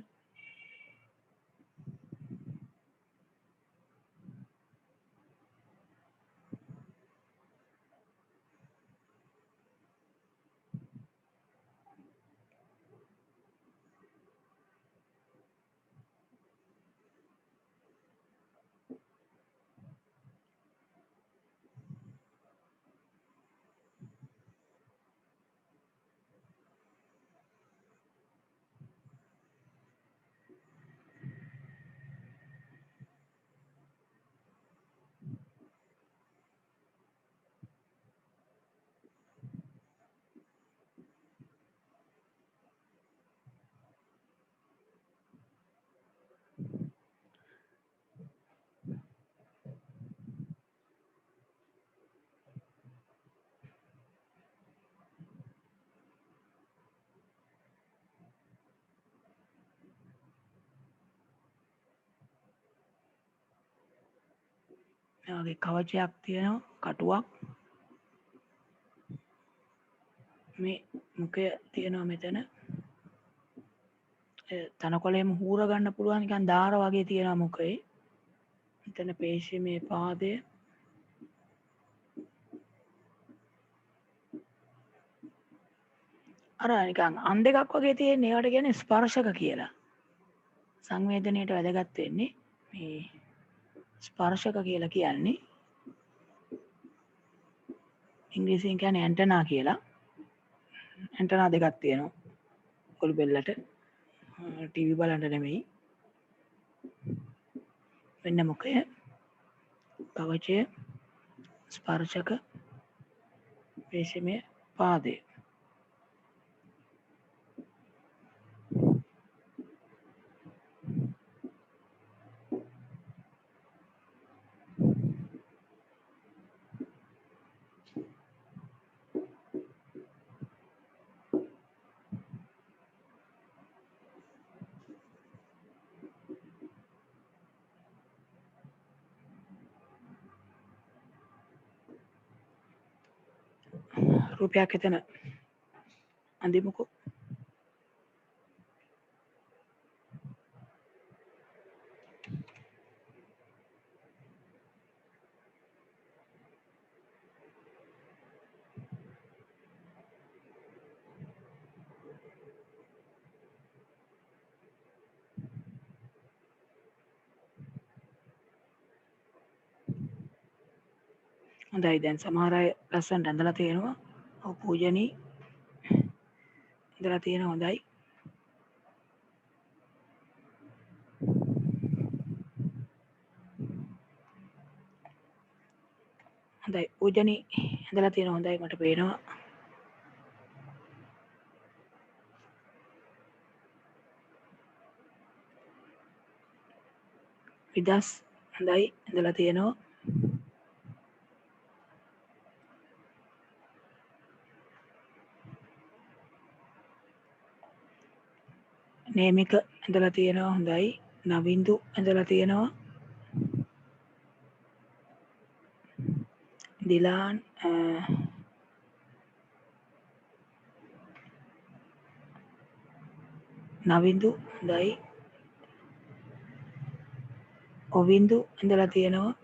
මේ වගේ කවචයක් තියෙනවා කටුවක්. මේ මුඛය තියෙනවා මෙතන. තනකොළේම හූර ගන්න පුළුවන් නිකන් දාර වගේ තියෙනවා මුඛේ. මෙතන පේශිමේ පාදය. අර නිකන් අන් දෙකක් වගේ තියෙන ඒවට කියන්නේ ස්පර්ශක කියලා. සංවේදනයේට වැදගත් වෙන්නේ මේ ස්පර්ශක කියලා කියන්නේ. ඉංග්‍රීසියෙන් කියන්නේ ඇන්ටනා කියලා. ඇන්ටනා දෙකක් තියෙනවා ගොළු බෙල්ලට. ටීවී බලන්න නෙමෙයි. වෙන්න මුඛය, කවචය, ස්පර්ශක, පේශිමේ පාදය. රූපයක් එතන අඳිමුකෝ. හොඳයි දැන් සමහර අය ලස්සනට ඇඳලා තියෙනවා. ඔව් පූජනී ඉඳලා තියෙන හොඳයි. හොඳයි පූජනී ඇඳලා තියෙන හොඳයි මට පේනවා. විදස් හොඳයි ඇඳලා තියෙනවා. නේමික ඇඳලා තියෙනවා හොඳයි. නවින්දු ඇඳලා තියෙනවා. දිලාන් නවින්දු හොඳයි. ඔවින්දු ඇඳලා තියෙනවා.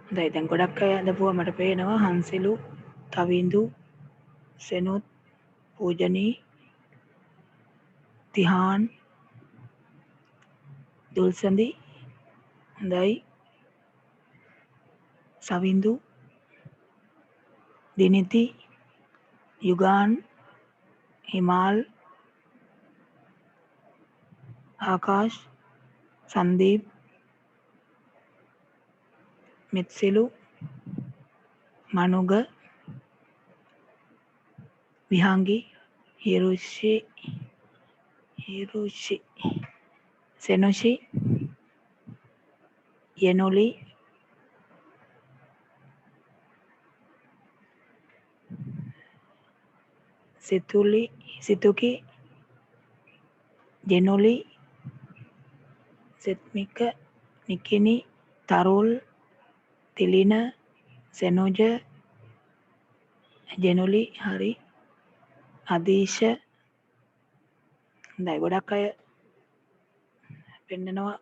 හොඳයි දැන් ගොඩක් අය ඇඳපුවා මට පේනවා. හංසිලු, තවින්දු, සෙනුත්, පූජනී, තිහාන්, දුල්සඳි හොඳයි. සවින්දු, දිනිති, යුගාන්, හිමාල්, ආකාශ්, සන්දීප්, මිත්සිලු, මනුග, විහංගි, හිරුෂි, සෙනුෂි, යෙනුලි, සිතුකි, ජෙනුලි, සෙත්මික, නිකිනි, තරුල්, තිලින, සෙනුජ, ජෙනුලි හරි. අදීශ හොඳයි ගොඩක් අය පෙන්නනවා.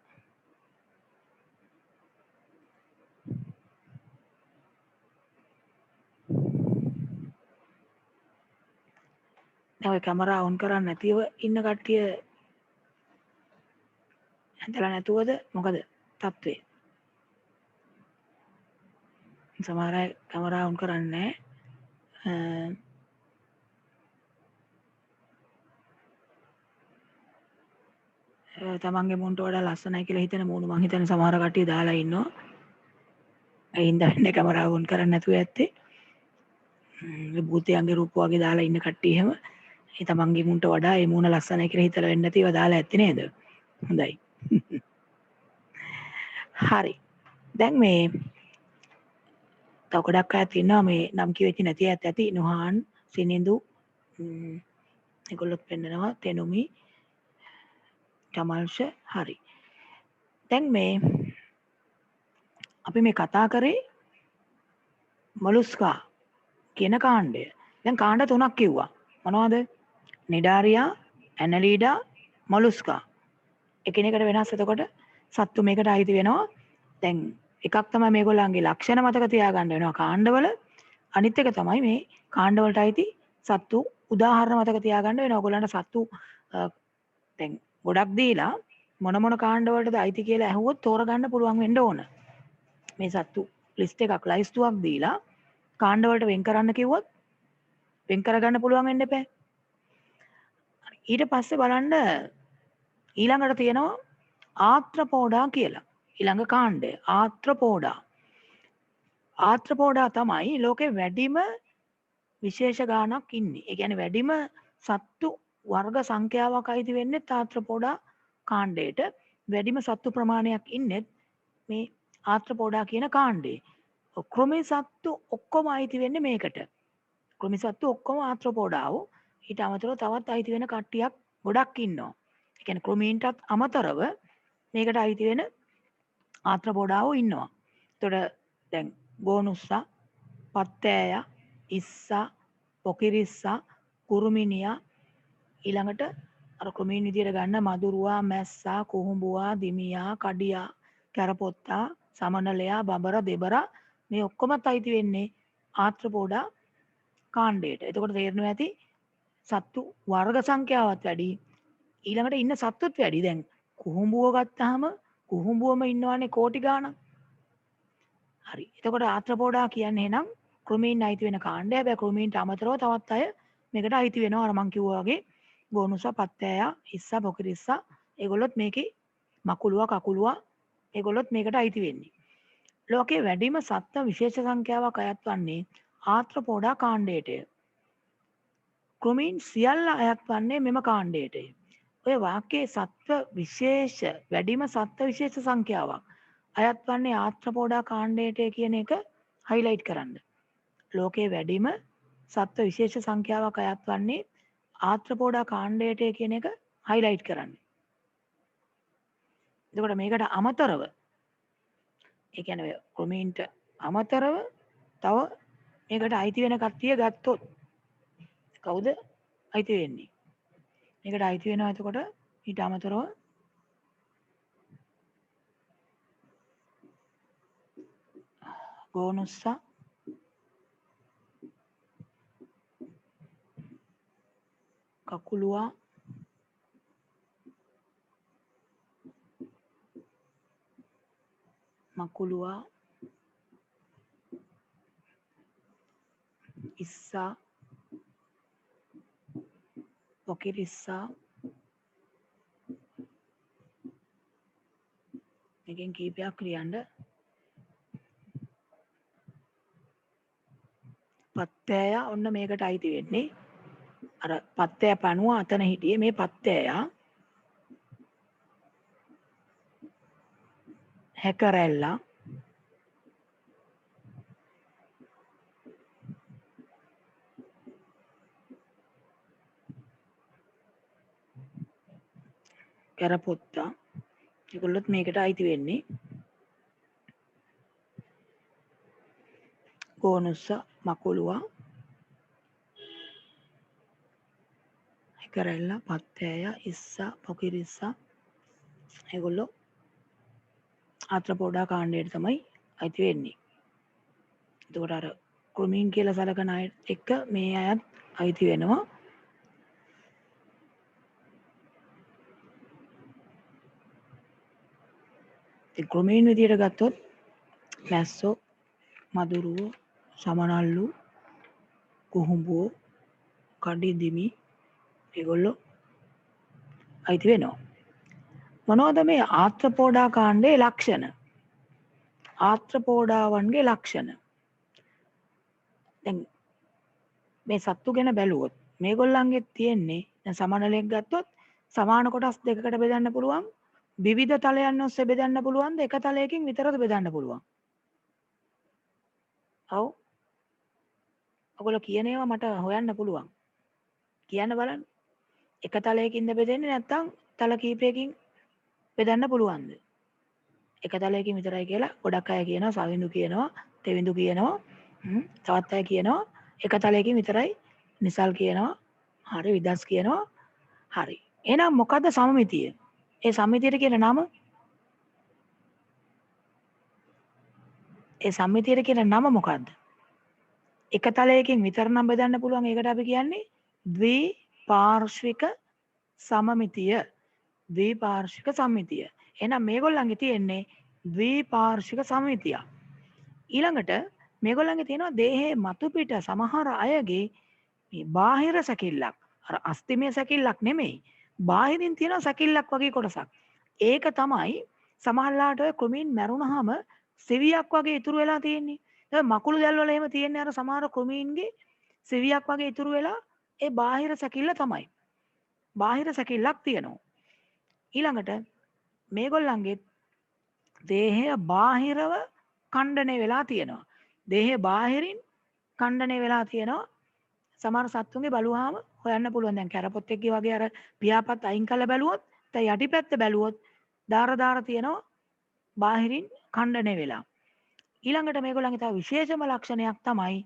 දැන් ඔය කැමරා ඔන් කරන්නේ නැතිව ඉන්න කට්ටිය ඇඳලා නැතුවද මොකද තත්ත්වය? සමහර අය කැමරා ඔන් කරන්නේ නැහැ. තමන්ගේ මුන්ට වඩා ලස්සනයි කියලා හිතන මූණු මං හිතන්නේ සමහර කට්ටිය දාලා ඉන්නවා. ඒ හින්දා ඉන්නේ කැමරාව ඔන් කරන්නේ නැතුව ඇත්තේ. භූතයන්ගේ රූප වගේ දාලා ඉන්න කට්ටිය එහෙම ඒ තමන්ගේ මුන්ට වඩා ඒ මූණ ලස්සනයි කියලා හිතලා වෙන්නේ නැතිව දාලා ඇත්තේ නේද? හොඳයි. හරි. දැන් මේ තව ගොඩක් අය ඉන්නවා මේ නම් කියෙච්ච නැති ඇත් ඇති. නුහාන්, සිනිඳු ඒගොල්ලොත් පෙන්නනවා. තෙනුමි, ජමල්ෂ හරි. දැන් මේ අපි මේ කතා කරේ මොලුස්කා කියන කාණ්ඩය. දැන් කාණ්ඩ 3ක් කිව්වා. මොනවද? නිඩාරියා, ඇනලීඩා, මොලුස්කා. එකිනෙකට වෙනස්. එතකොට සත්තු මේකට අයිති වෙනවා. දැන් එකක් තමයි මේගොල්ලන්ගේ ලක්ෂණ මතක තියාගන්න වෙනවා කාණ්ඩවල. අනිත් එක තමයි මේ කාණ්ඩවලට අයිති සත්තු උදාහරණ මතක තියාගන්න වෙනවා. ඔයගොල්ලන්ට සත්තු දැන් ගොඩක් දීලා මොන කාණ්ඩවලටද අයිති කියලා ඇහුවොත් තෝරගන්න පුළුවන් වෙන්න ඕන. මේ සත්තු ලිස්ට් එකක් ලයිස්තුවක් දීලා කාණ්ඩවලට වෙන් කරන්න කිව්වොත් වෙන් කරගන්න පුළුවන් වෙන්න එපා. ඊට පස්සේ බලන්න ඊළඟට තියෙනවා ආත්‍රපෝඩා කියලා. ඊළඟ කාණ්ඩය ආත්‍රපෝඩා. ආත්‍රපෝඩා තමයි ලෝකේ වැඩිම විශේෂ ගානක් ඉන්නේ. ඒ කියන්නේ වැඩිම සත්තු වර්ග සංඛ්‍යාවක් අයිති වෙන්නේ ආත්‍රපෝඩා කාණ්ඩයට. වැඩිම සත්තු ප්‍රමාණයක් ඉන්නේ මේ ආත්‍රපෝඩා කියන කාණ්ඩේ. කෘමි සත්තු ඔක්කොම අයිති වෙන්නේ මේකට. කෘමි සත්තු ඔක්කොම ආත්‍රපෝඩාව. ඊට අමතරව තවත් අයිති වෙන කට්ටියක් ගොඩක් ඉන්නවා. ඒ කියන්නේ කෘමීන්ටත් අමතරව මේකට අයිති වෙන ආත්‍රපෝඩාවෝ ඉන්නවා. එතකොට දැන් ගෝනුස්සා, පත්තෑයා, ඉස්සා, පොකිරිස්සා, කුරුමිනියා ඊළඟට අර කෘමීන් විදියට ගන්න මදුරුවා, මැස්සා, කුහුඹුවා, දිමියා, කඩියා, කැරපොත්තා, සමනලයා, බඹර, දෙබරා මේ ඔක්කොමත් අයිති වෙන්නේ ආත්‍රපෝඩා කාණ්ඩයට. එතකොට තේරෙනවා ඇති සත්තු වර්ග සංඛ්‍යාවත් වැඩි. ඊළඟට ඉන්න සත්තුත් වැඩි. දැන් කුහුඹුව ගත්තාම කුහුඹුවම ඉන්නවනේ කෝටි ගාණක්. හරි. එතකොට ආත්‍රපෝඩා කියන්නේ එහෙනම් කෘමීන් අයිති වෙන කාණ්ඩය. හැබැයි කෘමීන්ට අමතරව තවත් අය මේකට අයිති වෙනවා. අර මං කිව්වා වගේ ගෝනුසා, පත්තෑයා, ඉස්සා, පොකිරිස්සා ඒගොල්ලොත් මේකේ මකුලුවා, කකුලුවා ඒගොල්ලොත් මේකට අයිති වෙන්නේ. ලෝකයේ වැඩිම සත්ත්ව විශේෂ සංඛ්‍යාවක් අයත් වන්නේ ආත්‍රපෝඩා කාණ්ඩයටය. කෘමීන් සියල්ල අයත් වන්නේ මෙම කාණ්ඩයටය. ඔය වාක්‍යයේ සත්ත්ව විශේෂ වැඩිම සත්ත්ව විශේෂ සංඛ්‍යාවක් අයත් වන්නේ ආත්‍රපෝඩා කාණ්ඩයටය කියන එක හයිලයිට් කරන්න. ලෝකයේ වැඩිම සත්ත්ව විශේෂ සංඛ්‍යාවක් අයත් වන්නේ ආත්‍රපෝඩා කාණ්ඩයටය කියන එක හයිලයිට් කරන්න. එතකොට මේකට අමතරව ඒ කියන්නේ ඔය කෘමීන්ට අමතරව තව මේකට අයිති වෙන කට්ටිය ගත්තොත් කවුද අයිති වෙන්නේ? මේකට අයිති වෙනවා එතකොට ඊට අමතරව ගෝනුස්සා, කකුලුවා, මකුලුවා, ඉස්සා, පොකිරිස්සා මේකෙන් කීපයක් ලියන්න. පත්තෑයා ඔන්න මේකට අයිති වෙන්නේ. අර පත්තෑයා පණුව අතන හිටියේ මේ පත්තෑයා හැකරැල්ලා කැරපොත්තා ඒගොල්ලොත් මේකට අයිති වෙන්නේ. ගෝනුස්සා, මකුලුවා, හැකරැල්ලා, පත්තෑයා, ඉස්සා, පොකිරිස්සා ඒගොල්ලෝ ආත්‍රපෝඩා කාණ්ඩයට තමයි අයිති වෙන්නේ. එතකොට අර කෘමීන් කියලා සලකන අය එක්ක මේ අයත් අයිති වෙනවා. ඉතින් කෘමීන් විදියට ගත්තොත් මැස්සෝ, මදුරුවෝ, සමනල්ලු, කුහුඹුවෝ, කඩිදිමි ඒගොල්ලෝ අයිති වෙනවා. මොනවද මේ ආත්‍රපෝඩා කාණ්ඩයේ ලක්ෂණ? ආත්‍රපෝඩාවන්ගේ ලක්ෂණ. දැන් මේ සත්තු ගැන බැලුවොත් මේගොල්ලන්ගේ තියෙන්නේ දැන් සමනලෙක් ගත්තොත් සමාන කොටස් දෙකකට බෙදන්න පුළුවන්. විවිධ තලයන් ඔස්සේ බෙදන්න පුළුවන්. එක තලයකින් විතරද බෙදන්න පුළුවන්? ඔව්. ඔයගොල්ලෝ කියන ඒවා මට හොයන්න පුළුවන්. කියන්න බලන්න. එක තලයකින්ද බෙදෙන්නේ නැත්නම් තල කීපයකින් බෙදන්න පුළුවන්ද? එක තලයකින් විතරයි කියලා ගොඩක් අය කියනවා. සවිඳු කියනවා, තෙවිඳු කියනවා, තවත් අය කියනවා එක තලයකින් විතරයි. නිසල් කියනවා. හරි. විදස් කියනවා. හරි. එහෙනම් මොකද්ද සමමිතිය? ඒ සමමිතියට කියන නම? ඒ සමමිතියට කියන නම මොකද්ද? එක තලයකින් විතර නම් බෙදන්න පුළුවන්. ඒකට අපි කියන්නේ ද්විපාර්ශ්වික සමමිතිය. ද්විපාර්ශ්වික සමමිතිය. එහෙනම් මේගොල්ලන්ගේ තියෙන්නේ ද්විපාර්ශ්වික සමමිතිය. ඊළඟට මේගොල්ලන්ගේ තියෙනවා දේහයේ මතු පිට සමහර අයගේ මේ බාහිර සැකිල්ලක්. අර අස්තිමය සැකිල්ලක් නෙමෙයි. බාහිරින් තියෙන සැකිල්ලක් වගේ කොටසක්. ඒක තමයි සමහරලාට ඔය කෘමීන් මැරුණාම සිවියක් වගේ ඉතුරු වෙලා තියෙන්නේ. ඒ මකුළු දැල් වල එහෙම තියෙන්නේ අර සමහර කෘමීන්ගේ සිවියක් වගේ ඉතුරු වෙලා ඒ බාහිර සැකිල්ල තමයි. බාහිර සැකිල්ලක් තියෙනවා. ඊළඟට මේගොල්ලන්ගේ දේහය බාහිරව ඛණ්ඩණය වෙලා තියෙනවා. දේහය බාහිරින් ඛණ්ඩණය වෙලා තියෙනවා. සමහර සත්තුන්ගේ බලුවාම හොයන්න පුළුවන්. දැන් කැරපොත්තෙක්ගේ වගේ අර පියාපත් අයින් කරලා බැලුවොත් දැන් යටිපැත්ත බැලුවොත් දාර තියෙනවා බාහිරින් ඛණ්ඩණය වෙලා. ඊළඟට මේගොල්ලන්ගේ තව විශේෂම ලක්ෂණයක් තමයි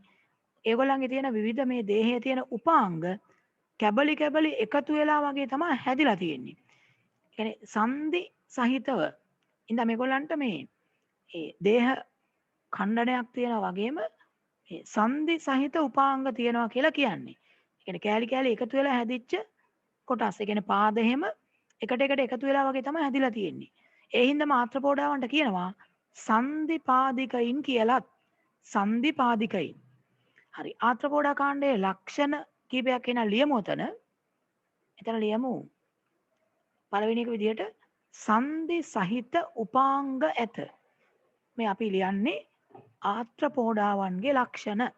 ඒගොල්ලන්ගේ තියෙන විවිධ මේ දේහයේ තියෙන උපාංග කැබලි එකතු වෙලා වගේ තමයි හැදිලා තියෙන්නේ. කියන්නේ සංදි සහිතව ඉඳ මේගොල්ලන්ට මේ ඒ දේහ ඛණ්ඩනයක් තියෙනවා වගේම මේ සංදි සහිත උපාංග තියෙනවා කියලා කියන්නේ. ඒ කියන්නේ කෑලි කෑලි එකතු වෙලා හැදිච්ච කොටස්. ඒ කියන්නේ පාද එහෙම එකට එකතු වෙලා වගේ තමයි හැදිලා තියෙන්නේ. ඒ හින්දාම ආත්‍රපෝඩාවන්ට කියනවා සන්ධිපාදිකයින් කියලත් සන්ධිපාදිකයින්. හරි ආත්‍රපෝඩා කාණ්ඩයේ ලක්ෂණ කීපයක් එන ලියමු ඔතන. එතන ලියමු පළවෙනි එක විදිහට සන්ධි සහිත උපාංග ඇත. මේ අපි ලියන්නේ ආත්‍රපෝඩාවන්ගේ ලක්ෂණ.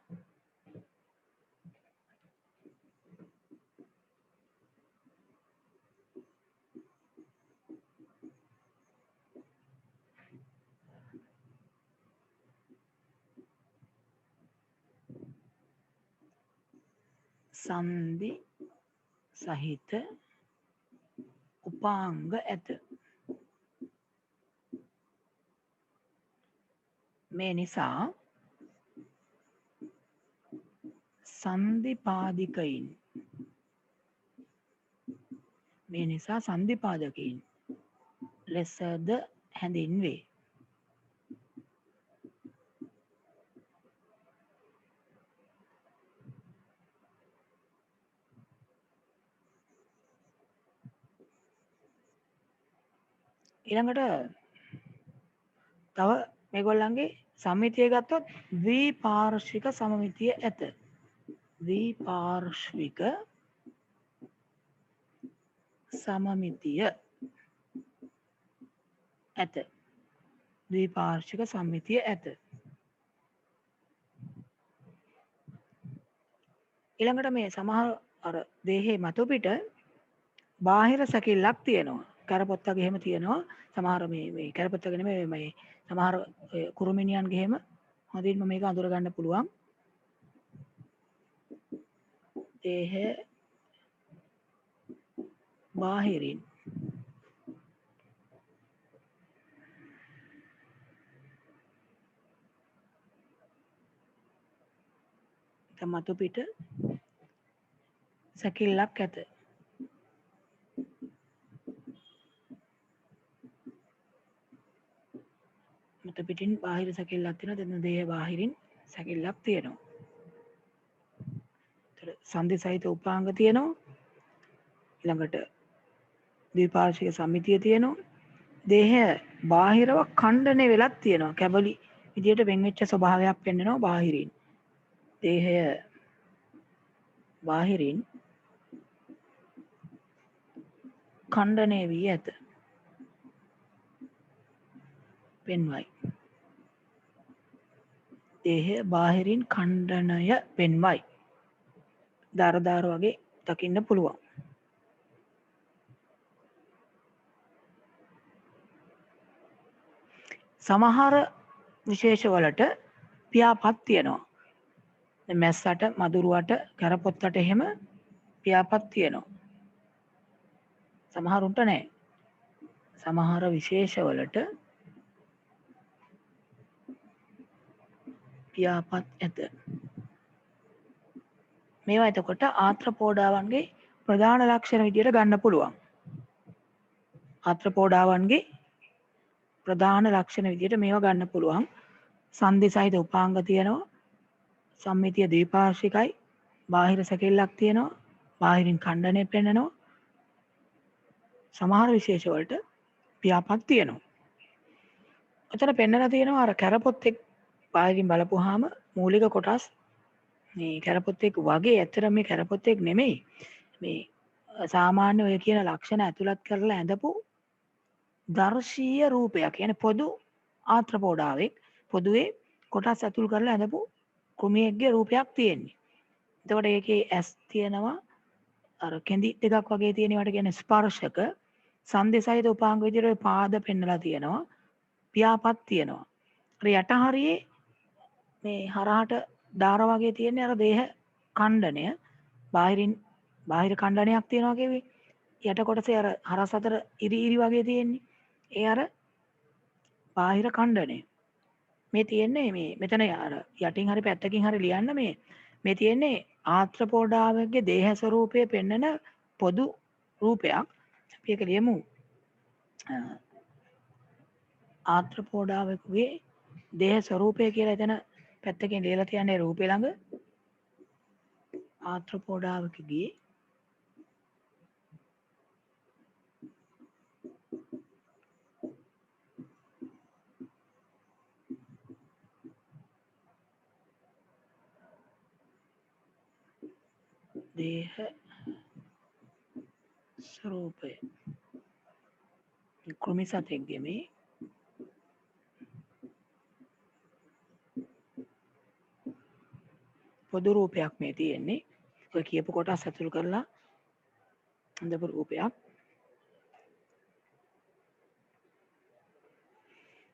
සන්ධි සහිත උපාංග ඇත. මේ නිසා සන්ධිපාදිකයින් මේ නිසා සන්ධිපාදකයින් ලෙසද හැඳින්වේ. ඊළඟට තව මේගොල්ලන්ගේ සම්මිතිය ගත්තොත් ද්විපාර්ශ්වික සමමිතිය ඇත. ද්විපාර්ශ්වික සමමිතිය ඇත. ද්විපාර්ශ්වික සම්මිතිය ඇත. ඊළඟට මේ සමහර අර දේහේ මතු පිට බාහිර සැකිල්ලක් තියෙනවා. කරපොත්තක එහෙම තියෙනවා. සමහර මේ කරපොත්තක නෙමෙයි මේ සමහර කුරුමිනියන්ගේ එහෙම හොඳින්ම මේක අඳුර ගන්න පුළුවන්. දේහ බාහිරින් මතු පිට සැකිල්ලක් ඇත. මතු පිටින් බාහිර සැකිල්ලක් තියෙනවා. දෙන්න දේහ බාහිරින් සැකිල්ලක් තියෙනවා. ඒතර සන්ධි සහිත උපාංග තියෙනවා. ඊළඟට ද්විපාර්ශ්වික සම්මිතිය තියෙනවා. දේහ බාහිරව ඛණ්ඩණය වෙලක් තියෙනවා. කැබලි විදියට වෙන් වෙච්ච ස්වභාවයක් පෙන්වනවා බාහිරින්. දේහය බාහිරින් ඛණ්ඩණය වී ඇත. පෙන්වයි. දේහය බාහිරින් ඛණ්ඩනය පෙන්වයි. දාරදාර වගේ දකින්න පුළුවන්. සමහර විශේෂවලට පියාපත් තියෙනවා. මැස්සට, මදුරුවට, කරපොත්තට එහෙම පියාපත් තියෙනවා. සමහරුන්ට නැහැ. සමහර විශේෂවලට පියාපත් ඇත. මේවා එතකොට ආත්‍රපෝඩාවන්ගේ ප්‍රධාන ලක්ෂණ විදියට ගන්න පුළුවන්. ආත්‍රපෝඩාවන්ගේ ප්‍රධාන ලක්ෂණ විදියට මේවා ගන්න පුළුවන්. සන්ධි සහිත උපාංග තියෙනවා. සම්මිතිය ද්විපාර්ශ්විකයි. බාහිර සැකිල්ලක් තියෙනවා. බාහිරින් ඛණ්ඩනය පෙන්නනවා. සමහර විශේෂවලට පියාපත් තියෙනවා. ඔතන පෙන්නලා තියෙනවා අර කැරපොත්තෙක් බාහිරින් බලපුවාම මූලික කොටස් මේ කැරපොත්තෙක් වගේ ඇත්තට මේ කැරපොත්තෙක් නෙමෙයි. මේ සාමාන්‍ය ඔය කියන ලක්ෂණ ඇතුළත් කරලා ඇඳපු දර්ශීය රූපයක්. يعني පොදු ආත්‍රපෝඩාවෙක් පොදුවේ කොටස් ඇතුල් කරලා ඇඳපු කුමියෙක්ගේ රූපයක් තියෙන්නේ. එතකොට ඒකේ ඇස් තියෙනවා අර කෙඳි දෙකක් වගේ තියෙන ඒවට කියන්නේ ස්පර්ශක. සන්ධි සහිත උපාංග විදිහට පාද පෙන්නලා තියෙනවා. පියාපත් තියෙනවා. අර යට හරියේ මේ හරහට දාර වගේ තියෙන්නේ අර දේහ ඛණ්ඩනය. බාහිර ඛණ්ඩනයක් තියෙනවා කියුවේ. යට කොටසේ අර හරස් අතර ඉරි වගේ තියෙන්නේ. ඒ අර බාහිර ඛණ්ඩනය. මේ තියෙන්නේ මේ මෙතන අර යටින් හරි පැත්තකින් හරි ලියන්න මේ තියෙන්නේ ආත්‍රපෝඩාවගේ දේහ ස්වරූපය පෙන්වන පොදු රූපයක්. අපි ඒක ලියමු. ආත්‍රපෝඩාවකගේ දේහ ස්වරූපය කියලා එතන පැත්තකින් ලියලා තියන්නේ රූපේ ළඟ. ආත්‍රපෝඩාවකගේ දේහ ස්වරූපය කෘමි සතෙක්ගේ මේ පොදු රූපයක් මේ තියෙන්නේ. ඔය කියපු කොටස් ඇතුළු කරලා හඳපු රූපයක්.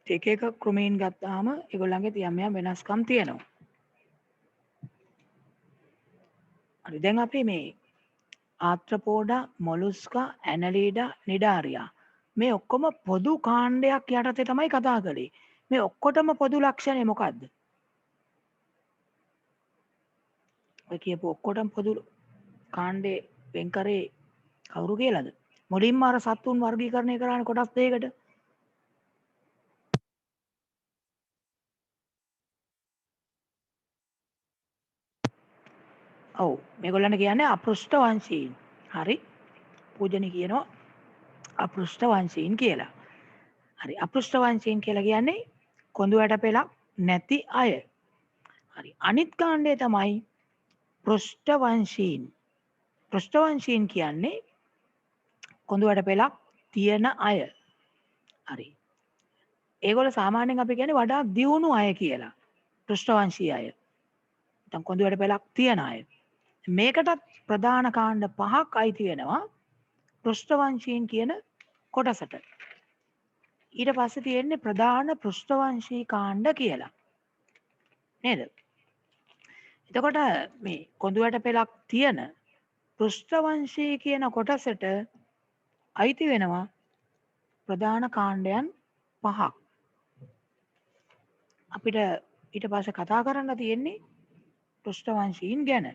එක එක කෘමීන් ගත්තාම ඒගොල්ලන්ගේ යම් යම් වෙනස්කම් තියෙනවා. හරි දැන් අපි මේ ආත්‍රපෝඩා, මොලුස්කා, ඇනලීඩා, නිඩාරියා මේ ඔක්කොම පොදු කාණ්ඩයක් යටතේ තමයි කතා කළේ. මේ ඔක්කොටම පොදු ලක්ෂණය මොකද්ද? ඔය කියපු ඔක්කොටම පොදු කාණ්ඩේ වෙන් කරේ කවුරු කියලාද? මුලින්ම අර සත්තුන් වර්ගීකරණය කරානේ කොටස් දෙකකට. ඔව් මේගොල්ලන්ට කියන්නේ අපෘෂ්ඨ වංශීන්. හරි. පූජනි කියනවා අපෘෂ්ඨ වංශීන් කියලා. හරි අපෘෂ්ඨ වංශීන් කියලා කියන්නේ කොඳු වැට පෙලක් නැති අය. හරි අනිත් කාණ්ඩය තමයි පෘෂ්ඨ වංශීන්. පෘෂ්ඨ වංශීන් කියන්නේ කොඳු වැට පෙලක් තියෙන අය. හරි. ඒගොල්ලෝ සාමාන්‍යයෙන් අපි කියන්නේ වඩා දියුණු අය කියලා. පෘෂ්ඨ වංශීය අය. නැත්නම් කොඳු වැට පෙලක් තියෙන අය. මේකටත් ප්‍රධාන කාණ්ඩ 5ක් අයිති වෙනවා පෘෂ්ඨ වංශීන් කියන කොටසට. ඊට පස්සේ තියෙන්නේ ප්‍රධාන පෘෂ්ඨ වංශී කාණ්ඩ කියලා. නේද? එතකොට මේ කොඳු වැට පෙලක් තියෙන පෘෂ්ඨ වංශී කියන කොටසට අයිති වෙනවා ප්‍රධාන කාණ්ඩයන් 5ක්. අපිට ඊට පස්සේ කතා කරන්න තියෙන්නේ පෘෂ්ඨ වංශීන් ගැන.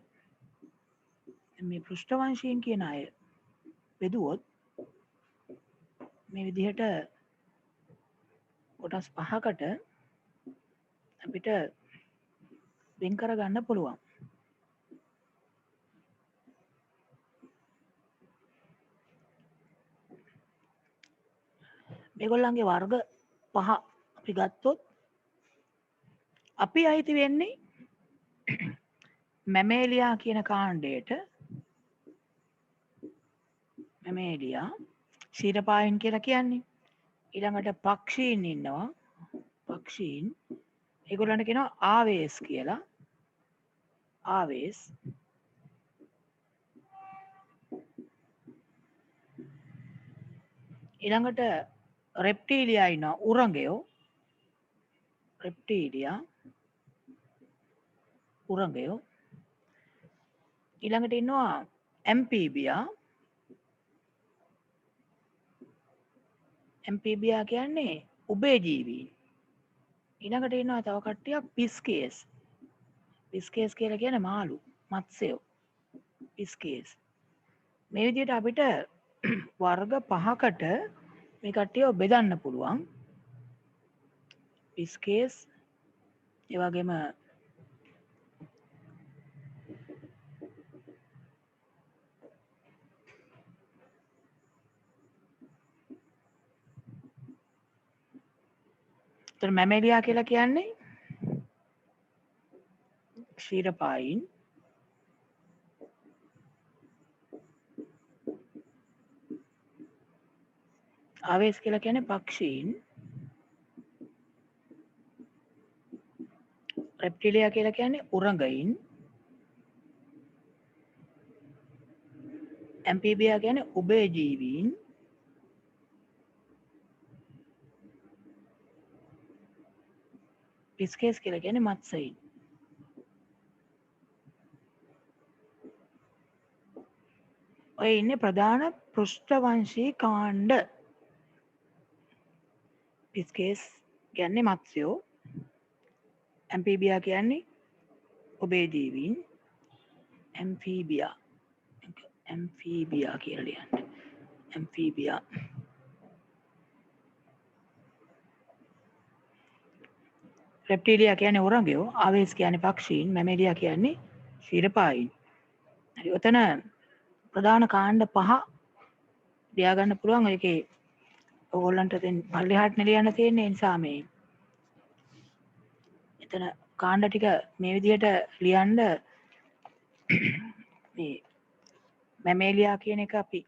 මේ පෘෂ්ඨ වංශීන් කියන අය බෙදුවොත් මේ විදිහට කොටස් 5කට අපිට වෙන් කරගන්න පුළුවන්. මේගොල්ලන්ගේ වර්ග 5 අපි ගත්තොත් අපි අයිති වෙන්නේ මැමේලියා කියන කාණ්ඩයට. මැමේලියා ශීරපායන් කියලා කියන්නේ. ඊළඟට පක්ෂීන් ඉන්නවා. පක්ෂීන් ඒගොල්ලන්ට කියනවා ආවේස් කියලා. ආවේස්. ඊළඟට රෙප්ටීලියා ඉන්නවා උරංගයෝ. රෙප්ටීලියා උරංගයෝ. ඊළඟට ඉන්නවා ඇම්පීබියා. ඇම්පීබියා කියන්නේ උභයජීවීන්. ඊළඟට ඉන්නවා තව කට්ටියක් පිස්කේස්. පිස්කේස් කියලා කියන්නේ මාළු, මත්ස්‍යයෝ. පිස්කේස්. මේ විදිහට අපිට වර්ග 5කට මේ කට්ටියව බෙදන්න පුළුවන්. පිස්කේස් ඒ වගේම මැමේලියා කියලා කියන්නේ ක්ෂීරපායින්. ආවේස් කියලා කියන්නේ පක්ෂීන්. රෙප්ටිලියා කියලා කියන්නේ උරංගයින්. ඇම්පීබියා කියන්නේ උභයජීවීන්. පිස්කේස් කියලා කියන්නේ මත්ස්‍යයින්. ඔය ඉන්නේ ප්‍රධාන පෘෂ්ඨ වංශී කාණ්ඩ. පිස්කේස් කියන්නේ මත්ස්‍යෝ. ඇම්පීබියා කියන්නේ උභයජීවීන්. ඇම්ෆීබියා කියලා ලියන්න. ඇම්ෆීබියා. රෙප්ටීලියා කියන්නේ උරංගයෝ. ආවේස් කියන්නේ පක්ෂීන්. මැමේලියා කියන්නේ ක්ෂීරපායින්. හරි ඔතන ප්‍රධාන කාණ්ඩ 5 ලියා ගන්න පුළුවන්. ඒකේ ඕගොල්ලන්ට දැන් පල්ලෙහාට ලියන්න තියෙන නිසා මේ එතන කාණ්ඩ ටික මේ විදිහට ලියන්න මේ මැමේලියා කියන එක අපි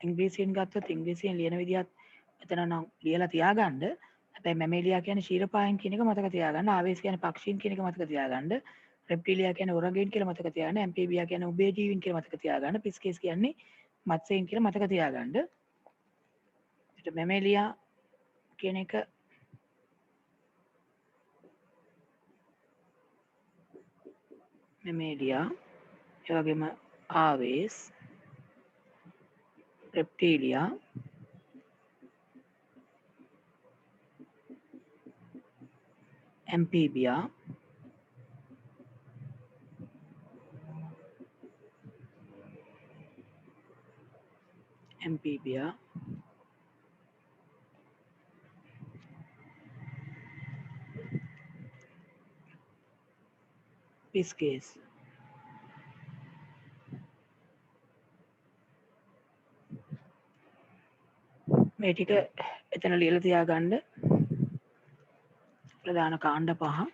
ඉංග්‍රීසියෙන් ගත්තොත් ඉංග්‍රීසියෙන් ලියන විදිහත් එතන නම් ලියලා තියාගන්න. හැබැයි මැමේලියා කියන්නේ ශීරපායන් කියන එක මතක තියාගන්න. ආවේස් කියන්නේ පක්ෂීන් කියන එක මතක තියාගන්න. රෙප්ටිලියා කියන්නේ ඔරගේන් කියලා මතක තියාගන්න. ඇම්ෆීබියා කියන්නේ උභයජීවීන් කියලා මතක තියාගන්න. පිස්කේස් කියන්නේ මත්ස්‍යයන් කියලා මතක තියාගන්න. ඒත් මැමේලියා කියන එක මැමේලියා ඒ වගේම ආවේස් රෙප්ටිලියා ඇම්ෆීබියා පිස්කේස් මේ ටික එතන ලියලා තියාගන්න. ප්‍රධාන කාණ්ඩ 5.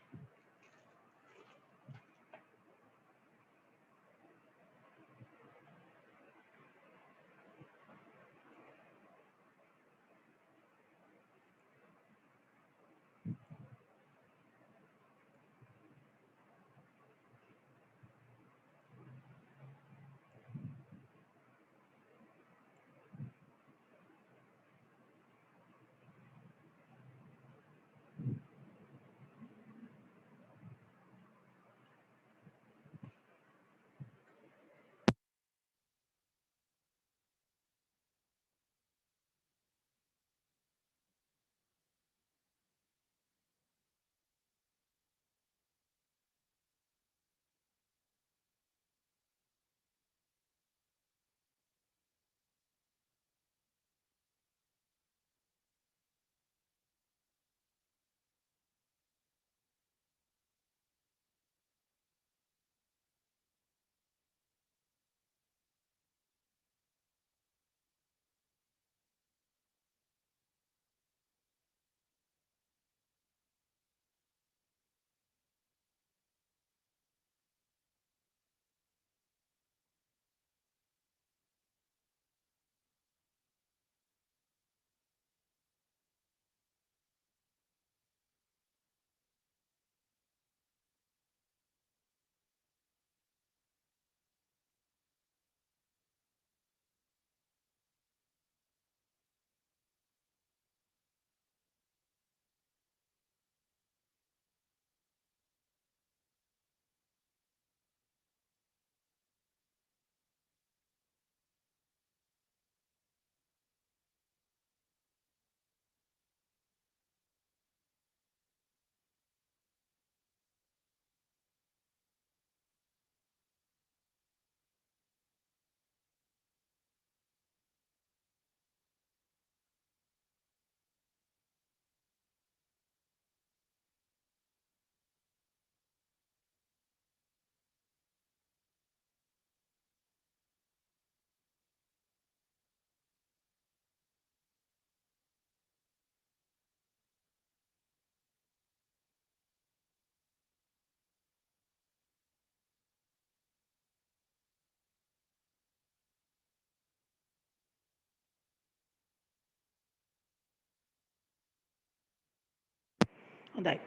හොඳයි.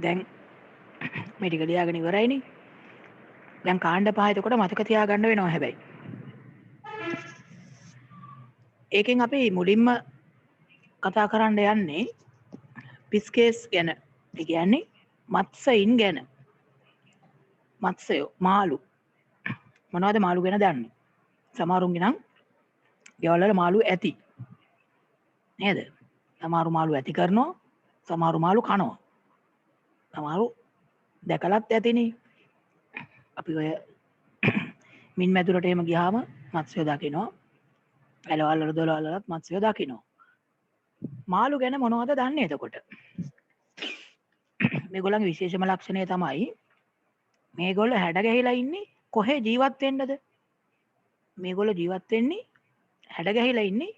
දැන් මේ ටික ලියාගෙන ඉවරයිනේ. දැන් කාණ්ඩ 5 එතකොට මතක තියාගන්න වෙනවා හැබැයි. ඒකෙන් අපි මුලින්ම කතා කරන්න යන්නේ පිස්කේස් ගැන. ඒ කියන්නේ මත්ස්‍යයින් ගැන. මත්ස්‍යයෝ මාළු. මොනවද මාළු ගැන දන්නේ? සමහරුන්ගේ නම් ගෙවල් වල මාළු ඇති. නේද? සමහරු මාළු ඇති කරනවා, සමහරු මාළු කනවා. සමහරු දැකලත් ඇතිනේ. අපි ඔය මින් මැදුරට එහෙම ගියාම මත්ස්‍යෝ දකිනවා. ඇලවල් වල දොලවල් වලත් මත්ස්‍යෝ දකිනවා. මාළු ගැන මොනවද දන්නේ එතකොට? මේගොල්ලන්ගේ විශේෂම ලක්ෂණය තමයි මේගොල්ලෝ හැඩ ගැහිලා ඉන්නේ කොහේ ජීවත් වෙන්නද? මේගොල්ලෝ ජීවත් වෙන්නේ හැඩ ගැහිලා ඉන්නේ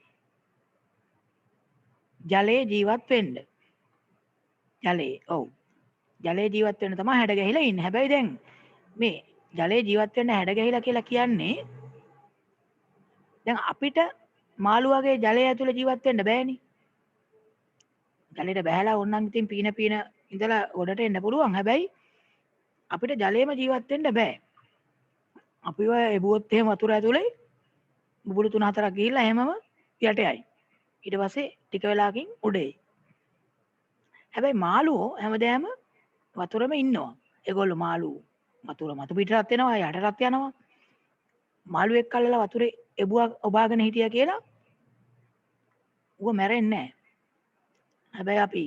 ජලයේ ජීවත් වෙන්න. ජලයේ. ඔව්. ජලයේ ජීවත් වෙන්න තමයි හැඩ ගැහිලා ඉන්නේ. හැබැයි දැන් මේ ජලයේ ජීවත් වෙන්න හැඩ ගැහිලා කියලා කියන්නේ දැන් අපිට මාළු වගේ ජලය ඇතුලේ ජීවත් වෙන්න බෑනේ. ජලයට බහැලා ඕනනම් ඉතින් පීන ඉඳලා ගොඩට එන්න පුළුවන්. හැබැයි අපිට ජලයේම ජීවත් වෙන්න බෑ. අපිව එබුවොත් එහෙම වතුර ඇතුලේ බුබුලු 3-4ක් ගිහිල්ලා එහෙමම යට යයි. ඊට පස්සේ ටික වෙලාවකින් උඩ එයි. හැබැයි මාළුවෝ හැමදාම වතුරෙම ඉන්නවා. ඒගොල්ලෝ මාළු වතුර මතු පිටරත් එනවා යටටත් යනවා. මාළුවෙක් අල්ලලා වතුරේ එබුවා ඔබාගෙන හිටියා කියලා ඌව මැරෙන්නේ නැහැ. හැබැයි අපි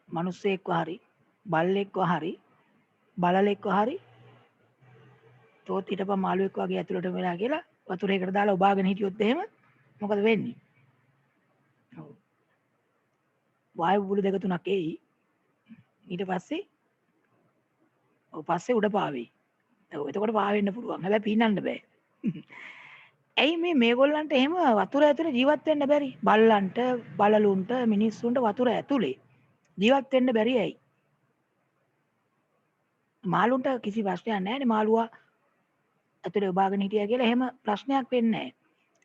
මිනිස්සෙක්ව හරි බල්ලෙක්ව හරි බලලෙක්ව හරි තෝත් හිටපන් මාළුවෙක් වගේ ඇතුළට වෙලා කියලා වතුරේකට දාලා ඔබාගෙන හිටියොත් එහෙම මොකද වෙන්නේ? ඔව්. වායු බුබුලු 2-3ක් එයි. ඊට පස්සේ පස්සේ උඩ පාවෙයි. ඔව් එතකොට පාවෙන්න පුළුවන්. හැබැයි පීනන්න බෑ. ඇයි මේගොල්ලන්ට එහෙම වතුර ඇතුලේ ජීවත් වෙන්න බැරි? බල්ලන්ට, බලලුන්ට, මිනිස්සුන්ට වතුර ඇතුලේ ජීවත් වෙන්න බැරි ඇයි? මාළුන්ට කිසි ප්‍රශ්නයක් නැහැනේ. මාළුවා ඇතුලේ ඔබාගෙන හිටියා කියලා එහෙම ප්‍රශ්නයක් වෙන්නේ නැහැ.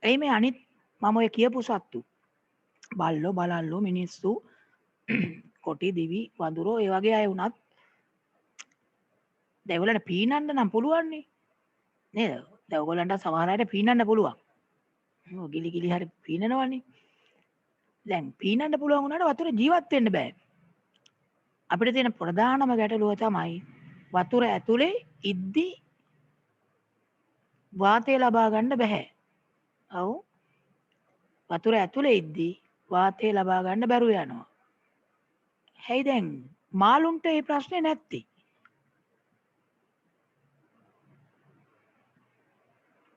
ඇයි මේ අනිත් මම ඔය කියපු සත්තු බල්ලෝ, බලල්ලෝ, මිනිස්සු, කොටි, දිවි, වඳුරෝ ඒ වගේ අය වුණත් දැන් ඒගොල්ලන්ට පීනන්න නම් පුළුවන් නේ. නේද? දැන් ඔයගොල්ලන්ට සමහර අයට පීනන්න පුළුවන්. ගිලි හරි පීනනවනේ. දැන් පීනන්න පුළුවන් වුණාට වතුරේ ජීවත් වෙන්න බෑ. අපිට තියෙන ප්‍රධානම ගැටලුව තමයි වතුර ඇතුලේ ඉද්දි වාතය ලබා ගන්න බෑ. ඔව්. වතුර ඇතුලේ ඉද්දි වාතය ලබා ගන්න බැරුව යනවා. හැයි දැන් මාළුන්ට මේ ප්‍රශ්නේ නැත්තේ.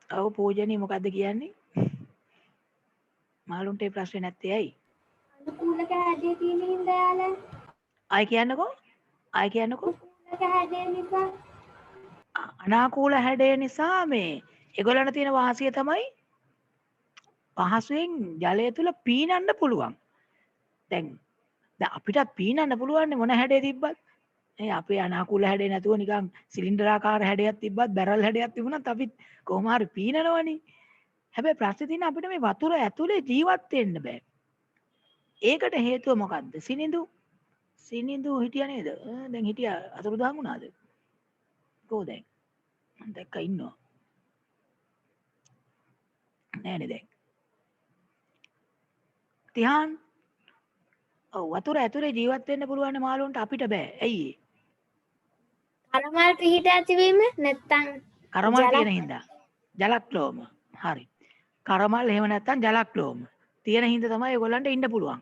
ඔව් පූජනී මොකද්ද කියන්නේ? මාළුන්ට මේ ප්‍රශ්නේ නැත්තේ ඇයි? අනුකූල කැඩේ තියෙන හින්දා යාලා. ආයි කියන්නකෝ. අනුකූල කැඩේ නිසා. අනාකූල හැඩය නිසා මේ ඒගොල්ලන්ට තියෙන වාසිය තමයි පහසුවෙන් ජලය තුල පීනන්න පුළුවන්. දැන් අපිටත් පීනන්න පුළුවන් මොන හැඩේ තිබ්බත්. අපේ අනාකූල හැඩේ නැතුව නිකන් සිලින්ඩරාකාර හැඩයක් තිබ්බත් බැරල් හැඩයක් තිබුණත් අපි කොහොම හරි පීනනවනේ. හැබැයි ප්‍රශ්නේ තියෙන්නේ අපිට මේ වතුර ඇතුලේ ජීවත් වෙන්න බෑ. ඒකට හේතුව මොකද්ද? සිනිඳු හිටියා නේද? දැන් හිටියා අතුරුදහන් වුණාද? කොහොද දැන්? මම දැක්ක ඉන්නවා. නෑනේ දැන්. තිහාන් ඔව් වතුර ඇතුලේ ජීවත් වෙන්න පුළුවන් මාළුන්ට අපිට බෑ. ඇයි ඒ? කරමල් පිහිට ඇතිවීම නැත්තම් කරමල් තියෙන හින්දා. ජලක්ලෝම. හරි. කරමල් එහෙම නැත්තම් ජලක්ලෝම. තියෙන හින්දා තමයි ඒගොල්ලන්ට ඉන්න පුළුවන්.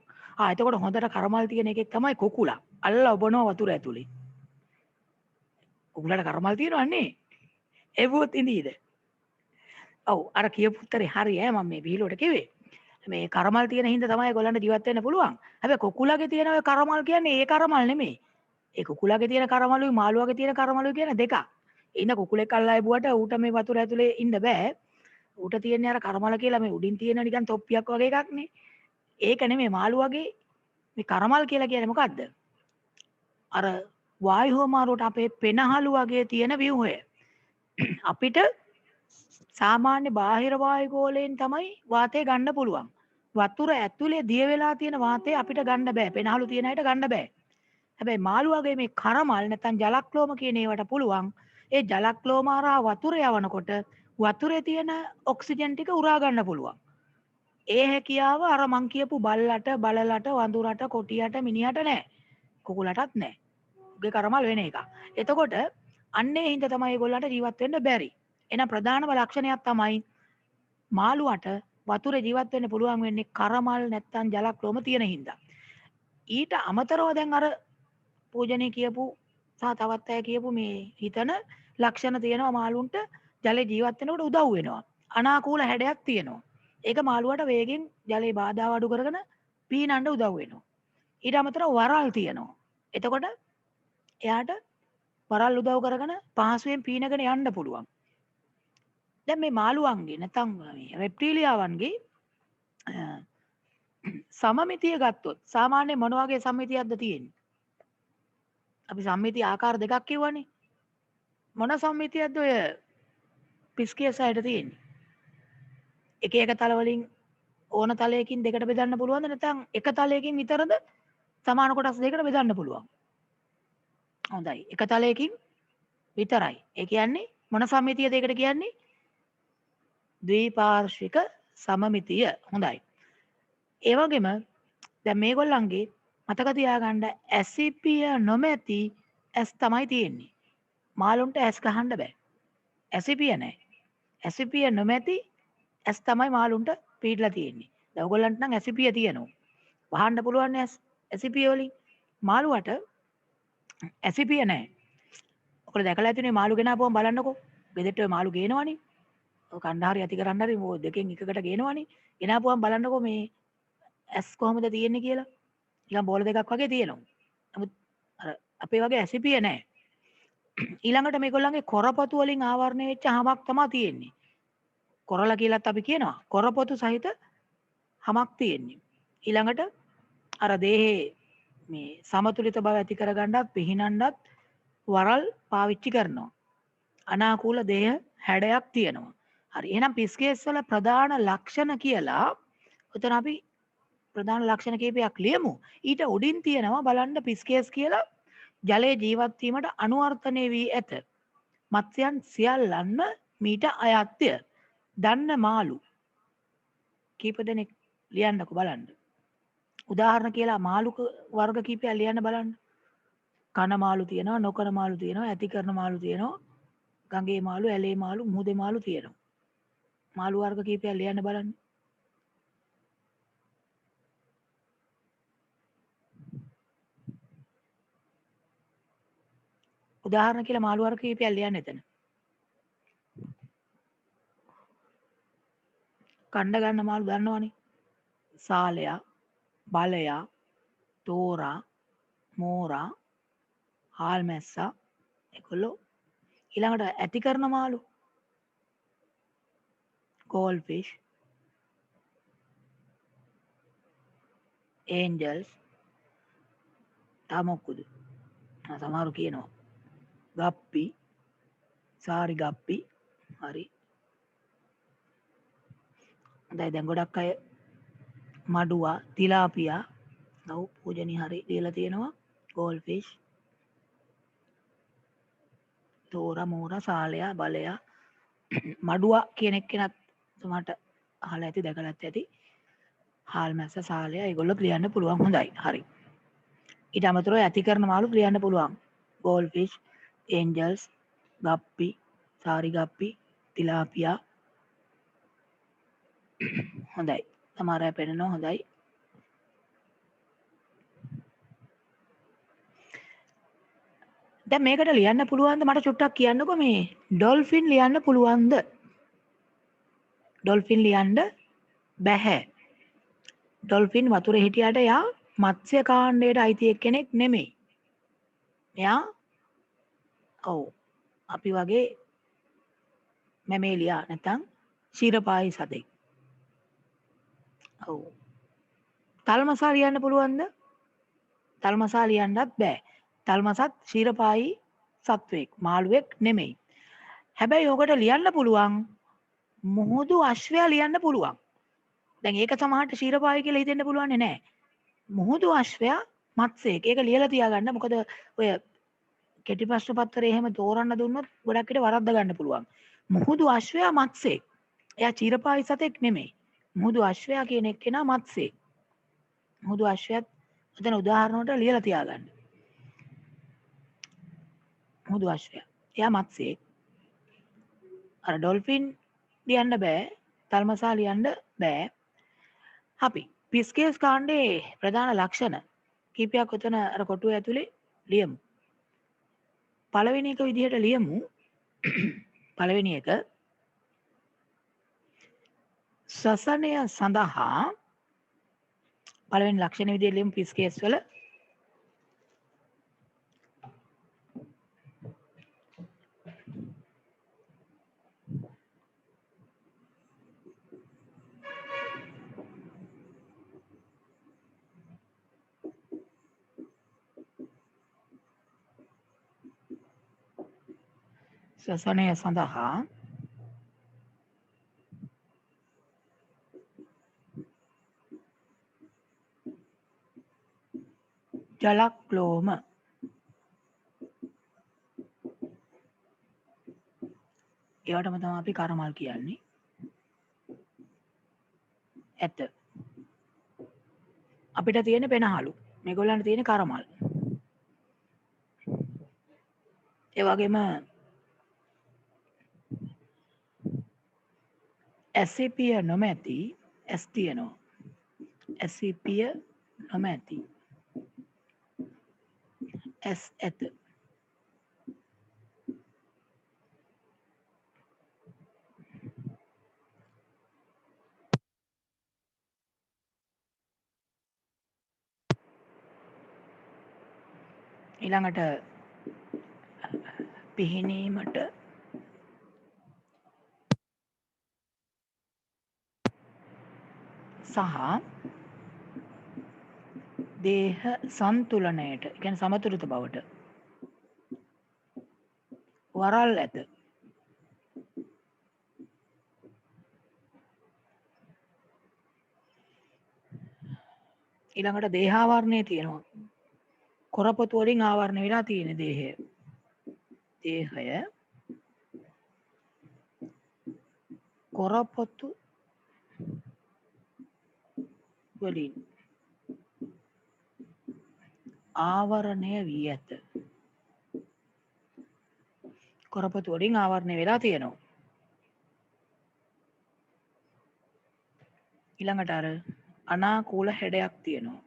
එතකොට හොඳට කරමල් තියෙන එකෙක් තමයි කුකුලා. අල්ලලා ඔබනවා වතුර ඇතුලේ. කුකුලාට කරමල් තියෙනවන්නේ. එවුවොත් ඉඳීද? ඔව් අර කියපු උත්තරේ හරි ඈ මම මේ බීලුවට කිව්වේ. මේ කරමල් තියෙන හින්දා තමයි ඒගොල්ලන්ට ජීවත් වෙන්න පුළුවන්. හැබැයි කුකුලාගේ තියෙන ඔය කරමල් කියන්නේ ඒ කරමල් නෙමෙයි. ඒ කුකුලාගේ තියෙන කරමලුයි මාළුවාගේ තියෙන කරමලුයි කියන දෙකක්. ඉන්න කුකුලෙක් අල්ලා එබුවට ඌට මේ වතුර ඇතුලේ ඉන්න බෑ. ඌට තියෙන්නේ අර කරමල කියලා මේ උඩින් තියෙන නිකන් තොප්පියක් වගේ එකක් නේ. ඒක නෙමෙයි මාළුවාගේ මේ කරමල් කියලා කියන්නේ මොකද්ද? අර වායුව මාරුවට අපේ පෙනහළු වගේ තියෙන ව්‍යුහය. අපිට සාමාන්‍ය බාහිර වායු ගෝලයෙන් තමයි වාතය ගන්න පුළුවන්. වතුර ඇතුලේ දිය වෙලා තියෙන වාතය අපිට ගන්න බෑ. පෙනහළු තියෙන අයට ගන්න බෑ. හැබැයි මාළුවාගේ මේ කරමල් නැත්නම් ජලක්ලෝම කියන ඒවට පුළුවන්. ඒ ජලක්ලෝම හරහා වතුර යවනකොට වතුරේ තියෙන ඔක්සිජන් ටික උරා ගන්න පුළුවන්. ඒ හැකියාව අර මං කියපු බල්ලට, බලලට, වඳුරට, කොටියට, මිනිහට නැහැ. කුකුලටත් නැහැ. උගේ කරමල් වෙන එක. එතකොට අන්නේ හින්දා තමයි ඒගොල්ලන්ට ජීවත් වෙන්න බැරි. එහෙනම් ප්‍රධානම ලක්ෂණයක් තමයි මාළුවට වතුරේ ජීවත් වෙන්න පුළුවන් වෙන්නේ කරමල් නැත්නම් ජලක්ලෝම තියෙන හින්දා. ඊට අමතරව දැන් අර පූජනීය කියපු සහ තවත් අය කියපු මේ හිතන ලක්ෂණ තියෙනවා මාළුන්ට ජලේ ජීවත් වෙනකොට උදව් වෙනවා. අනාකූල හැඩයක් තියෙනවා. ඒක මාළුවට වේගෙන් ජලයේ බාධා අඩු කරගෙන පීනන්න උදව් වෙනවා. ඊට අමතරව වරල් තියෙනවා. එතකොට එයාට වරල් උදව් කරගෙන පහසුවෙන් පීනගෙන යන්න පුළුවන්. දැන් මේ මාළුවන්ගේ නැත්නම් රෙප්ටීලියාවන්ගේ සමමිතිය ගත්තොත් සාමාන්‍ය මොන වගේ සමමිතියක්ද තියෙන්නේ? අපි සම්මිතිය ආකාර දෙකක් කිව්වනේ. මොන සම්මිතියක්ද ඔය පිස්කිය සයිඩ තියෙන්නේ? එක එක තල වලින් ඕන තලයකින් දෙකට බෙදන්න පුළුවන්ද නැත්නම් එක තලයකින් විතරද සමාන කොටස් දෙකකට බෙදන්න පුළුවන්? හොඳයි. එක තලයකින් විතරයි. ඒ කියන්නේ මොන සම්මිතියද ඒකට කියන්නේ? ද්විපාර්ශ්වික සමමිතිය. හොඳයි. ඒ වගේම දැන් මේගොල්ලන්ගේ මතක තියාගන්න ඇසිපිය නොමැති ඇස් තමයි තියෙන්නේ. මාළුන්ට ඇස් ගහන්න බෑ. ඇසිපිය නැහැ. ඇසිපිය නොමැති ඇස් තමයි මාළුන්ට පිටලා තියෙන්නේ. දැන් ඔයගොල්ලන්ට නම් ඇසිපිය තියෙනවා. වහන්න පුළුවන් ඇසිපිය වලින්. මාළුවට ඇසිපිය නැහැ. ඔයගොල්ලෝ දැකලා ඇතිනේ මාළු ගෙනාපුවම බලන්නකෝ. ගෙදරට ඔය මාළු ගේනවනේ. ඔය කණ්ඩාහරි ඇති කරන්න හරි ඔය දෙකෙන් එකකට ගේනවනේ. ගෙනාපුවම බලන්නකෝ මේ ඇස් කොහොමද තියෙන්නේ කියලා. නිකන් බෝල දෙකක් වගේ තියෙනවා. නමුත් අර අපේ වගේ ඇසිපිය නැහැ. ඊළඟට මේගොල්ලන්ගේ කොරපොතු වලින් ආවරණය වෙච්ච හමක් තමයි තියෙන්නේ. කොරලා කියලාත් අපි කියනවා. කොරපොතු සහිත හමක් තියෙන්නේ. ඊළඟට අර දේහේ මේ සමතුලිත බව ඇති කරගන්නත් පිහිනන්නත් වරල් පාවිච්චි කරනවා. අනාකූල දේහ හැඩයක් තියෙනවා. හරි. එහෙනම් පිස්කේස් වල ප්‍රධාන ලක්ෂණ කියලා උතන අපි ප්‍රධාන ලක්ෂණ කීපයක් ලියමු. ඊට උඩින් තියෙනවා බලන්න පිස්කේස් කියලා ජලයේ ජීවත් වීමට අනුවර්තනය වී ඇත. මත්ස්‍යයන් සියල්ලන්ම මීට අයත්ය. දන්න මාළු කීප දෙනෙක් ලියන්නකෝ බලන්න. උදාහරණ කියලා මාළු වර්ග කීපයක් ලියන්න බලන්න. කන මාළු තියෙනවා, නොකන මාළු තියෙනවා, ඇති කරන මාළු තියෙනවා, ගඟේ මාළු, ඇලේ මාළු, මුහුදේ මාළු තියෙනවා. මාළු වර්ග කීපයක් ලියන්න බලන්න. උදාහරණ කියලා මාළු වර්ග කීපයක් ලියන්න එතන. කණ්ඩ ගන්න මාළු දන්නවනේ. සාලයා, බලයා, තෝරා, මෝරා, හාල් මැස්සා, ඒගොල්ලෝ. ඊළඟට ඇති කරන මාළු gold fish, angels, තමොක්කුද සමහරු කියනවා ගප්පි, සාරි ගප්පි. හරි. හොඳයි. දැන් ගොඩක් අය මඩුවා, තිලාපියා ඔව් පූජනීය හරි ලියලා තියෙනවා. gold fish, තෝරා, මෝරා, සාලයා, බලයා, මඩුවා කියන එක්කෙනත් තුමාට අහලා ඇති දැකලත් ඇති. හාල් මැස්ස, සාලයා ඒගොල්ලෝ ලියන්න පුළුවන්. හොඳයි. හරි. ඊට අමතරව ඇති කරන මාළු ලියන්න පුළුවන්. gold fish, angels, guppy, sari guppy, තිලාපියා. හොඳයි. සමහර අය පෙන්නනවා. හොඳයි. දැන් මේකට ලියන්න පුළුවන්ද මට චුට්ටක් කියන්නකෝ මේ ඩොල්ෆින් ලියන්න පුළුවන්ද? ඩොල්ෆින් ලියන්න බැහැ. ඩොල්ෆින් වතුරේ හිටියට යා මත්ස්‍ය කාණ්ඩයට අයිති කෙනෙක් නෙමෙයි. එයා ඔව් අපි වගේ මැමේලියා නැත්නම් ශීරපායි සතෙක්. ඔව්. තල්මසා ලියන්න පුළුවන්ද? තල්මසා ලියන්නත් බෑ. තල්මසත් ශීරපායි සත්වෙක්, මාළුවෙක් නෙමෙයි. හැබැයි ඕකට ලියන්න පුළුවන් මුහුදු අශ්වයා ලියන්න පුළුවන්. දැන් ඒක සමහරට ශීරපායි කියලා හිතෙන්න පුළුවන් නෑ. මුහුදු අශ්වයා මත්ස්‍යයෙක්. ඒක ලියලා තියාගන්න. මොකද ඔය කෙටි ප්‍රශ්න පත්‍රයේ එහෙම තෝරන්න දුන්නොත් ගොඩක් විට වරද්ද ගන්න පුළුවන්. මුහුදු අශ්වයා මත්ස්‍යයෙක්. එයා ශීරපායි සතෙක් නෙමෙයි. මුහුදු අශ්වයා කියන එක්කෙනා මත්ස්‍යයෙක්. මුහුදු අශ්වයාත් එතන උදාහරණවලට ලියලා තියාගන්න. මුහුදු අශ්වයා. එයා මත්ස්‍යයෙක්. අර ඩොල්ෆින් ලියන්න බෑ. තල්මසා ලියන්න බෑ. අපි පිස්කේස් කාණ්ඩේ ප්‍රධාන ලක්ෂණ කීපයක් උතන අර කොටුව ඇතුලේ ලියමු. පළවෙනි එක විදිහට ලියමු. පළවෙනි එක ශ්වසනය සඳහා පළවෙනි ලක්ෂණ විදිහට ලියමු පිස්කේස් වල. ශ්වසනය සඳහා ජලක්ලෝම ඒවටම තමයි අපි කරමල් කියන්නේ. ඇත. අපිට තියෙන පෙනහලු. මේගොල්ලන්ට තියෙන කරමල්. ඒ වගේම ඇසිපිය නොමැති ඇස් තියෙනවා. ඇසිපිය නොමැති ඇස් ඇත. ඊළඟට පිහිනීමට සහ දේහ සන්තුලනයට කියන්නේ සමතුලිත බවට වරල් ඇත. ඊළඟට දේහාවරණය තියෙනවා. කොරපොතු වලින් ආවරණය වෙලා තියෙන දේහය. දේහය කොරපොතු වලින් ආවරණය වී ඇත. කොරපොතු වලින් ආවරණය වෙලා තියෙනවා. ඊළඟට අර අනාකූල හැඩයක් තියෙනවා.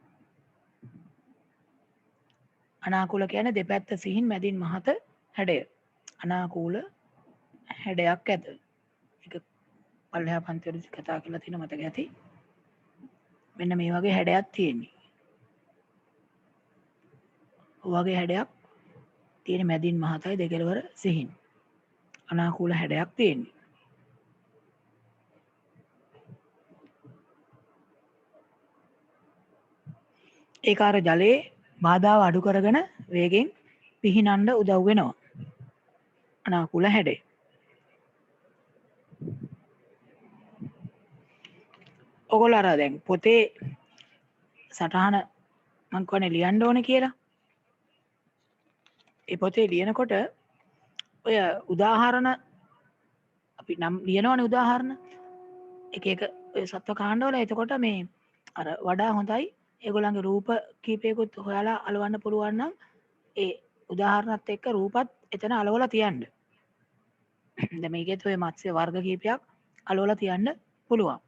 අනාකූල කියන්නේ දෙපැත්ත සිහින් මැදින් මහත හැඩය. අනාකූල හැඩයක් ඇත. ඒක පල්ලෙහා පන්තිවලදී කතා කරලා තියෙන මතක ඇති. මෙන්න මේ වගේ හැඩයක් තියෙන්නේ. ඔයගේ හැඩයක් තියෙන මැදින් මහතයි දෙකලවර සිහින්. අනාකූල හැඩයක් තියෙන්නේ. ඒක අර ජලයේ බාධාව අඩු කරගෙන වේගෙන් පිහිනන්න උදව් වෙනවා. අනාකූල හැඩය. ඔයගොල්ලෝ අර දැන් පොතේ සටහන මං කියන්නේ ලියන්න ඕනේ කියලා. ඒ පොතේ ලියනකොට ඔය උදාහරණ අපි නම් ලියනවනේ උදාහරණ. එක එක ඔය සත්ව කාණ්ඩවල එතකොට මේ අර වඩා හොඳයි ඒගොල්ලන්ගේ රූප කීපයකුත් හොයාලා අලවන්න පුළුවන් නම් ඒ උදාහරණත් එක්ක රූපත් එතන අලවලා තියන්න. දැන් මේකෙත් ඔය මත්ස්‍ය වර්ග කීපයක් අලවලා තියන්න පුළුවන්.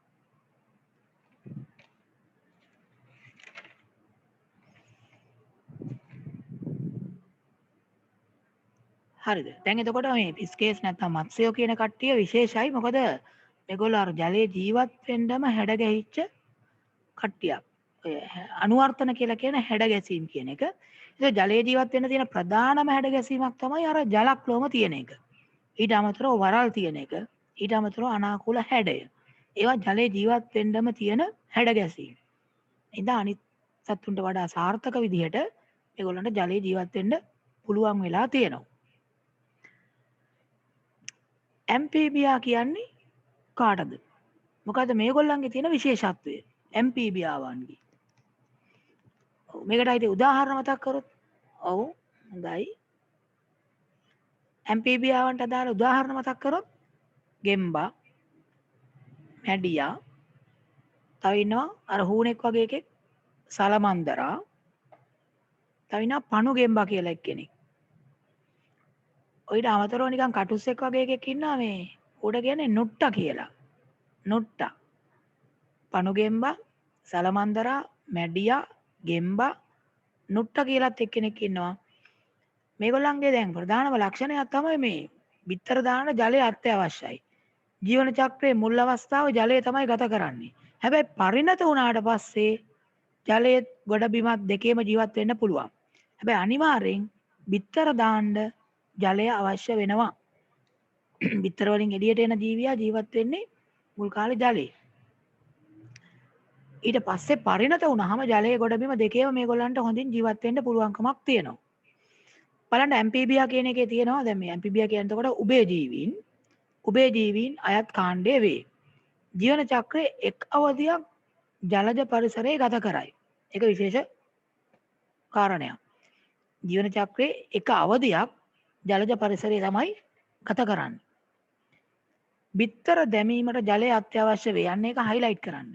හරිද? දැන් එතකොට මේ ෆිස්කේස් නැත්නම් මත්ස්‍යෝ කියන කට්ටිය විශේෂයි. මොකද මේගොල්ලෝ අර ජලයේ ජීවත් වෙන්නම හැඩ ගැහිච්ච කට්ටියක්. ඔය අනුවර්තන කියලා කියන හැඩ ගැසීම් කියන එක. ඒක ජලයේ ජීවත් වෙන්න තියෙන ප්‍රධානම හැඩ ගැසීමක් තමයි අර ජලක්ලෝම තියෙන එක. ඊට අමතරව වරල් තියෙන එක. ඊට අමතරව අනාකූල හැඩය. ඒවා ජලයේ ජීවත් වෙන්නම තියෙන හැඩ ගැසීම්. ඉතින් අනිත් සත්තුන්ට වඩා සාර්ථක විදිහට ඒගොල්ලන්ට ජලයේ ජීවත් වෙන්න පුළුවන් වෙලා තියෙනවා. ඇම්පීබියා කියන්නේ කාටද? මොකද මේගොල්ලන්ගේ තියෙන විශේෂත්වය ඇම්පීබියාවන්ගේ. මේකට අයිති උදාහරණ මතක් කරොත්. ඔව් හොඳයි. ඇම්පීබියාවන්ට අදාළ උදාහරණ මතක් කරොත් ගෙම්බා, මැඩියා, තව ඉන්නවා අර හූනෙක් වගේ එකෙක් සලමන්දරා, තව ඉන්නවා පණු ගෙම්බා කියලා එක්කෙනෙක්. ඔයිට අමතරව නිකන් කටුස්සෙක් වගේ එකෙක් ඉන්නවා මේ උඩ කියන්නේ නුට්ටා කියලා. නුට්ටා. පණු ගෙම්බා, සලමන්දරා, මැඩියා, ගෙම්බා, නුට්ටා කියලාත් එක්කෙනෙක් ඉන්නවා. මේගොල්ලන්ගේ දැන් ප්‍රධානම ලක්ෂණයක් තමයි මේ බිත්තර දාන ජලය අත්‍යවශ්‍යයි. ජීවන චක්‍රයේ මුල් අවස්ථාව ජලය තමයි ගත කරන්නේ. හැබැයි පරිණත වුණාට පස්සේ ජලයේ ගොඩ බිමත් දෙකේම ජීවත් වෙන්න පුළුවන්. හැබැයි අනිවාර්යෙන් බිත්තර දාන්න ජලය අවශ්‍ය වෙනවා. බිත්තර වලින් එළියට එන ජීවියා ජීවත් වෙන්නේ මුල් කාලේ ජලයේ. ඊට පස්සේ පරිණත වුණාම ජලයේ ගොඩ බිම දෙකේම මේගොල්ලන්ට හොඳින් ජීවත් වෙන්න පුළුවන්කමක් තියෙනවා. බලන්න ඇම්ෆීබියා කියන එකේ තියෙනවා දැන් මේ ඇම්ෆීබියා කියනකොට උභයජීවීන් අයත් කාණ්ඩය වේ. ජීවන චක්‍රයේ එක් අවධියක් ජලජ පරිසරයේ ගත කරයි. ඒක විශේෂ කාරණයක්. ජීවන චක්‍රයේ එක අවධියක් ජලජ පරිසරයේ තමයි ගත කරන්නේ. බිත්තර දැමීමට ජලය අත්‍යවශ්‍ය වේ. යන්නේ ඒක හයිලයිට් කරන්න.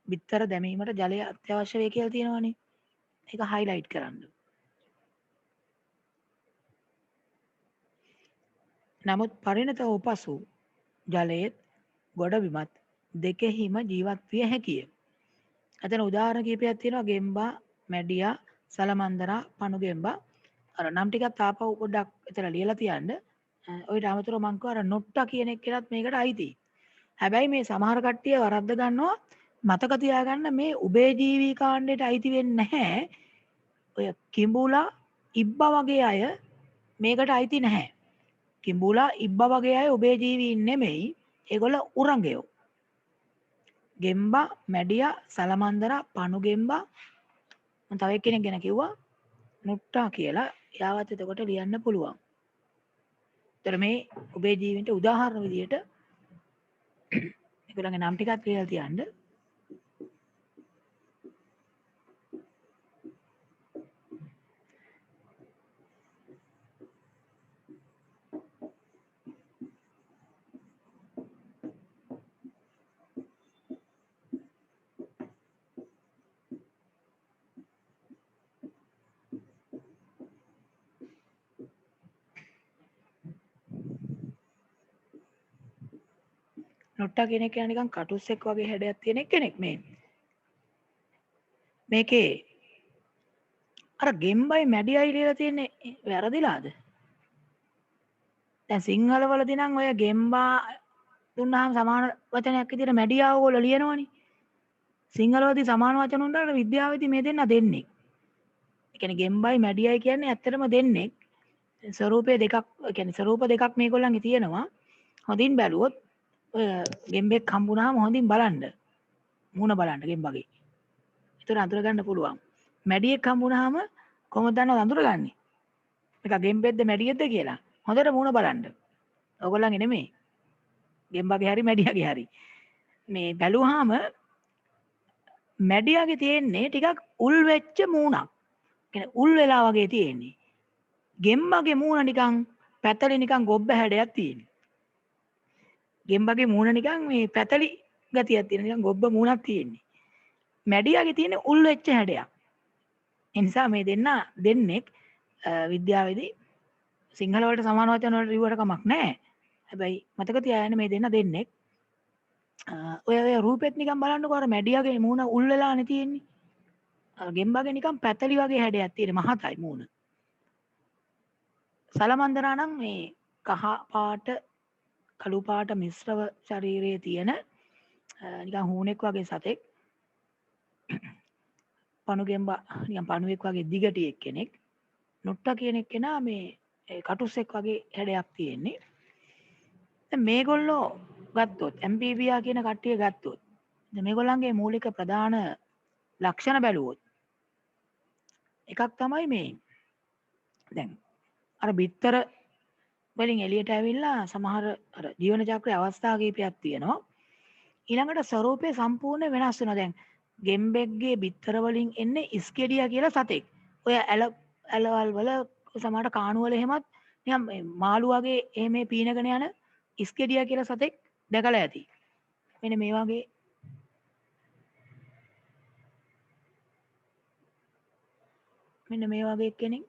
බිත්තර දැමීමට ජලය අත්‍යවශ්‍ය වේ කියලා තියෙනවනේ. ඒක හයිලයිට් කරන්න. නමුත් පරිණත වූ පසු ජලයේත් ගොඩබිමත් දෙකෙහිම ජීවත් විය හැකිය. අතන උදාහරණ කීපයක් තියෙනවා ගෙම්බා, මැඩියා, සලමන්දරා, පණුගෙම්බා. අර නම් ටිකක් තාපව පොඩ්ඩක් එතන ලියලා තියන්න. ඔයිට අමතරව මං කිව්වා අර නොට්ටා කියන එකටත් මේකට අයිතියි. හැබැයි මේ සමහර කට්ටිය වරද්ද ගන්නවා මතක තියාගන්න මේ උභයජීවී කාණ්ඩයට අයිති වෙන්නේ නැහැ. ඔය කිඹුලා, ඉබ්බා වගේ අය මේකට අයිති නැහැ. කිඹුලා, ඉබ්බා වගේ අය උභයජීවීන් නෙමෙයි. ඒගොල්ලෝ උරංගයෝ. ගෙම්බා, මැඩියා, සලමන්දරා, පණුගෙම්බා මම තව එක්කෙනෙක් ගැන කිව්වා නුට්ටා කියලා. එයාවත් එතකොට ලියන්න පුළුවන්. ඒතර මේ උභයජීවීන්ට උදාහරණ විදියට ඒගොල්ලන්ගේ නම් ටිකක් ලියලා තියන්න. නොට්ටා කෙනෙක් කියන්නේ නිකන් කටුස්සෙක් වගේ හැඩයක් තියෙන කෙනෙක් මේ. මේකේ අර ගෙම්බයි මැඩියයි ලියලා තියෙන්නේ වැරදිලාද? දැන් සිංහල වලදී නම් ඔය ගෙම්බා දුන්නාම සමාන වචනයක් විදිහට මැඩියා ඕගොල්ලෝ ලියනවනේ. සිංහල වලදී සමාන වචන උන්ට විද්‍යාවේදී මේ දෙන්න දෙන්නේ. ඒ කියන්නේ ගෙම්බයි මැඩියයි කියන්නේ ඇත්තටම දෙන්නේ. ස්වරූපය දෙකක්, ඒ කියන්නේ ස්වරූප දෙකක් මේගොල්ලන්ගේ තියෙනවා. හොඳින් බැලුවොත් ඔය ගෙම්බෙක් හම්බුනහම හොඳින් බලන්න. මූණ බලන්න ගෙම්බගේ. ඒතර අඳුර ගන්න පුළුවන්. මැඩියෙක් හම්බුනහම කොහොමද දන්නවද අඳුරගන්නේ? මේක ගෙම්බෙක්ද මැඩියෙක්ද කියලා. හොඳට මූණ බලන්න. ඔයගොල්ලන්ගේ නෙමෙයි. ගෙම්බගේ හරි මැඩියාගේ හරි. මේ බැලුවාම මැඩියාගේ තියෙන්නේ ටිකක් උල් වෙච්ච මූණක්. කියන්නේ උල් වෙලා වගේ තියෙන්නේ. ගෙම්බගේ මූණ නිකන් පැතලි නිකන් ගොබ්බ හැඩයක් තියෙන්නේ. ගෙම්බගේ මූණ නිකන් මේ පැතලි ගතියක් තියෙන නිකන් ගොබ්බ මූණක් තියෙන්නේ. මැඩියාගේ තියෙන්නේ උල් වෙච්ච හැඩයක්. ඒ නිසා මේ දෙන්නෙක් විද්‍යාවේදී සිංහල වලට සමාන වචන වලට ලියුවට කමක් නැහැ. හැබැයි මතක තියාගන්න මේ දෙන්නෙක් ඔය රූපෙත් නිකන් බලන්නකෝ අර මැඩියාගේ මූණ උල් වෙලානේ තියෙන්නේ. අර ගෙම්බගේ නිකන් පැතලි වගේ හැඩයක් තියෙන මහතයි මූණ. සලමන්දරා නම් මේ කහ පාට කළු පාට මිශ්‍රව ශරීරයේ තියෙන නිකන් හූනෙක් වගේ සතෙක්. පණුගෙම්බා නිකන් පණුවෙක් වගේ දිගටියෙක් කෙනෙක්. නොට්ටා කියන එක්කෙනා මේ කටුස්සෙක් වගේ හැඩයක් තියෙන්නේ. දැන් මේගොල්ලෝ ගත්තොත් ඇම්ෆීබියා කියන කට්ටිය ගත්තොත් දැන් මේගොල්ලන්ගේ මූලික ප්‍රධාන ලක්ෂණ බැලුවොත් එකක් තමයි මේ දැන් අර බිත්තර වලින් එළියට ඇවිල්ලා සමහර අර ජීවන චක්‍රයේ අවස්ථා කීපයක් තියෙනවා. ඊළඟට ස්වරූපය සම්පූර්ණ වෙනස් වෙනවා. දැන් ගෙම්බෙක්ගේ බිත්තර වලින් එන්නේ ඉස්කෙඩියා කියලා සතෙක්. ඔය ඇලවල් වල සමහරට කාණු වල එහෙමත් නිකන් මාළු වගේ එහෙම පීනගෙන යන ඉස්කෙඩියා කියලා සතෙක් දැකලා ඇති. මෙන්න මේ වගේ කෙනෙක්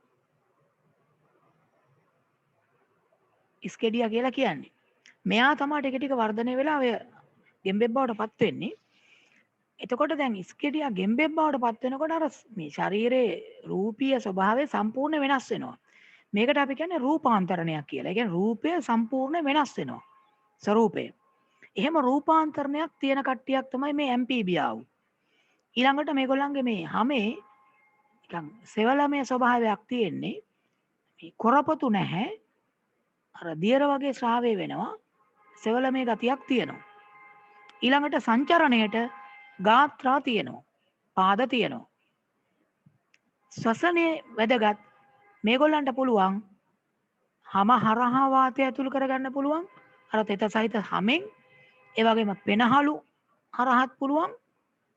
ඉස්කෙඩියා කියලා කියන්නේ. මෙයා තමයි ටික ටික වර්ධනය වෙලා ඔය ගෙම්බෙක් බවට පත් වෙන්නේ. එතකොට දැන් ඉස්කෙඩියා ගෙම්බෙක් බවට පත් වෙනකොට අර මේ ශරීරයේ රූපීය ස්වභාවය සම්පූර්ණ වෙනස් වෙනවා. මේකට අපි කියන්නේ රූපාන්තරණයක් කියලා. ඒ කියන්නේ රූපය සම්පූර්ණ වෙනස් වෙනවා. ස්වරූපය. එහෙම රූපාන්තරණයක් තියෙන කට්ටියක් තමයි මේ ඇම්ෆීබියාව්. ඊළඟට මේගොල්ලන්ගේ මේ හැමේ නිකන් සෙවලමය ස්වභාවයක් තියෙන්නේ. මේ කොරපොතු නැහැ. අර දියර වගේ ශ්‍රාවය වෙනවා. සෙවලමේ ගතියක් තියෙනවා. ඊළඟට සංචරණයට ගාත්‍රා තියෙනවා. පාද තියෙනවා. ශ්වසනයේ වැදගත් මේගොල්ලන්ට පුළුවන් හම හරහා වාතය ඇතුල් කරගන්න පුළුවන් අර තෙත සහිත හමෙන්. ඒ වගේම පෙනහළු හරහත් පුළුවන්.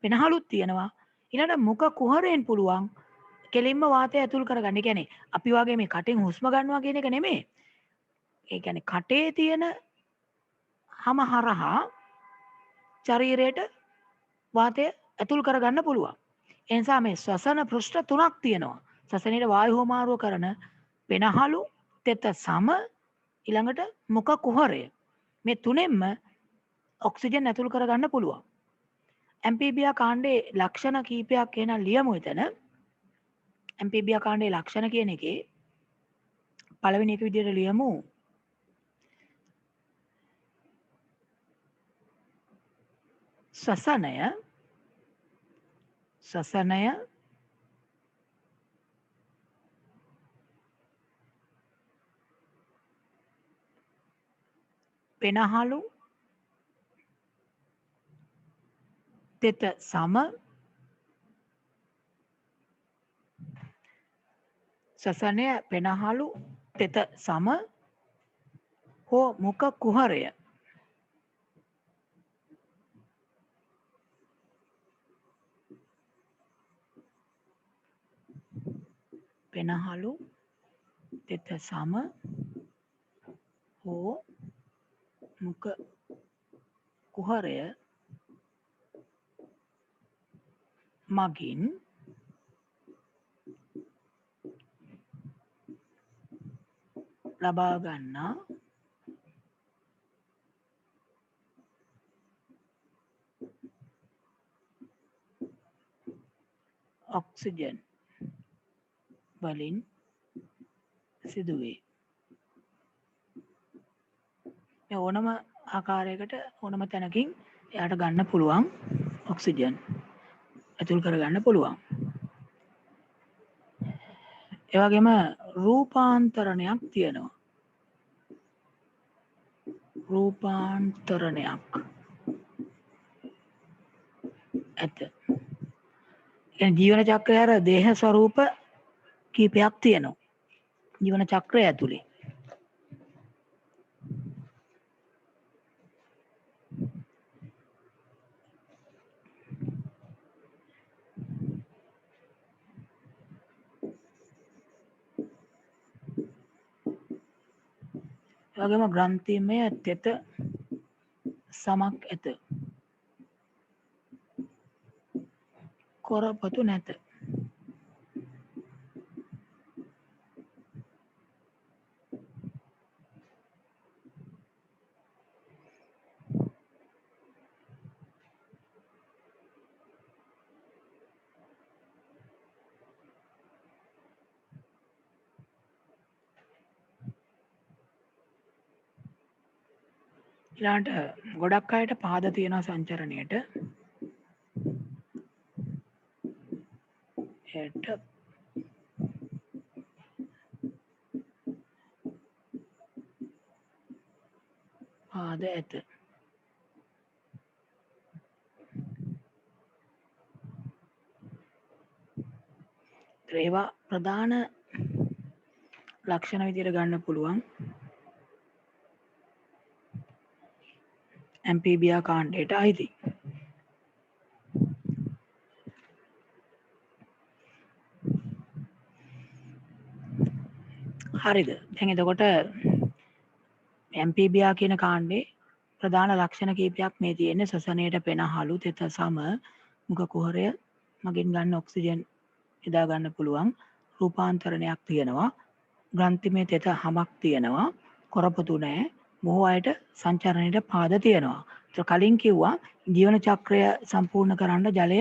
පෙනහළුත් තියෙනවා. ඊළඟට මුඛ කුහරයෙන් පුළුවන් කෙලින්ම වාතය ඇතුල් කරගන්න. ඒ කියන්නේ අපි වගේ මේ කටෙන් හුස්ම ගන්නවා කියන එක නෙමෙයි. ඒ කියන්නේ කටේ තියෙන හම හරහා ශරීරයට වාතය ඇතුල් කරගන්න පුළුවන්. ඒ නිසා මේ ශ්වසන පෘෂ්ඨ තුනක් තියෙනවා. ශ්වසනයේ වායු හුවමාරුව කරන පෙනහළු, තෙත සම, ඊළඟට මුඛ කුහරය. මේ තුනෙන්ම ඔක්සිජන් ඇතුල් කරගන්න පුළුවන්. ඇම්පීබියා කාණ්ඩේ ලක්ෂණ කීපයක් එන ලියමු එතන. ඇම්පීබියා කාණ්ඩේ ලක්ෂණ කියන එකේ පළවෙනි එක විදිහට ලියමු. ශ්වසනය පෙනහළු, තෙත සම, ශ්වසනය පෙනහළු, තෙත සම හෝ මුඛ කුහරය. පෙනහළු, තෙත සම හෝ මුඛ කුහරය මගින් ලබා ගන්නා ඔක්සිජන් වලින් සිදුවේ. මේ ඕනම ආකාරයකට ඕනම තැනකින් එයාට ගන්න පුළුවන් ඔක්සිජන් ඇතුල් කරගන්න පුළුවන්. ඒ වගේම රූපාන්තරණයක් තියෙනවා. රූපාන්තරණයක් ඇත. ජීවන චක්‍රය අර දේහ ස්වරූප කීපයක් තියෙනවා. ජීවන චක්‍රය ඇතුලේ. ඒ වගේම ග්‍රන්ථිමය තෙත සමක් ඇත. කොරපතු නැත. ඊළාට ගොඩක් අයට පාද තියෙන සංචරණයට ඒට පාද ඇත. ඒවා ප්‍රධාන ලක්ෂණ විදිහට ගන්න පුළුවන්. ඇම්පීබියා කාණ්ඩයට අයිති. හරිද? දැන් එතකොට ඇම්පීබියා කියන කාණ්ඩේ ප්‍රධාන ලක්ෂණ කීපයක් මේ තියෙන්නේ. ශ්වසනයට පෙනහළු, තෙත සම, මුඛ කුහරය මගින් ගන්න ඔක්සිජන් යොදා ගන්න පුළුවන්. රූපාන්තරණයක් තියෙනවා. ග්‍රන්ථිමය තෙත හමක් තියෙනවා. කොරපතු නැහැ. බොහෝ අයට සංචරණයට පාද තියෙනවා. ඒක කලින් කිව්වා ජීවන චක්‍රය සම්පූර්ණ කරන්න ජලය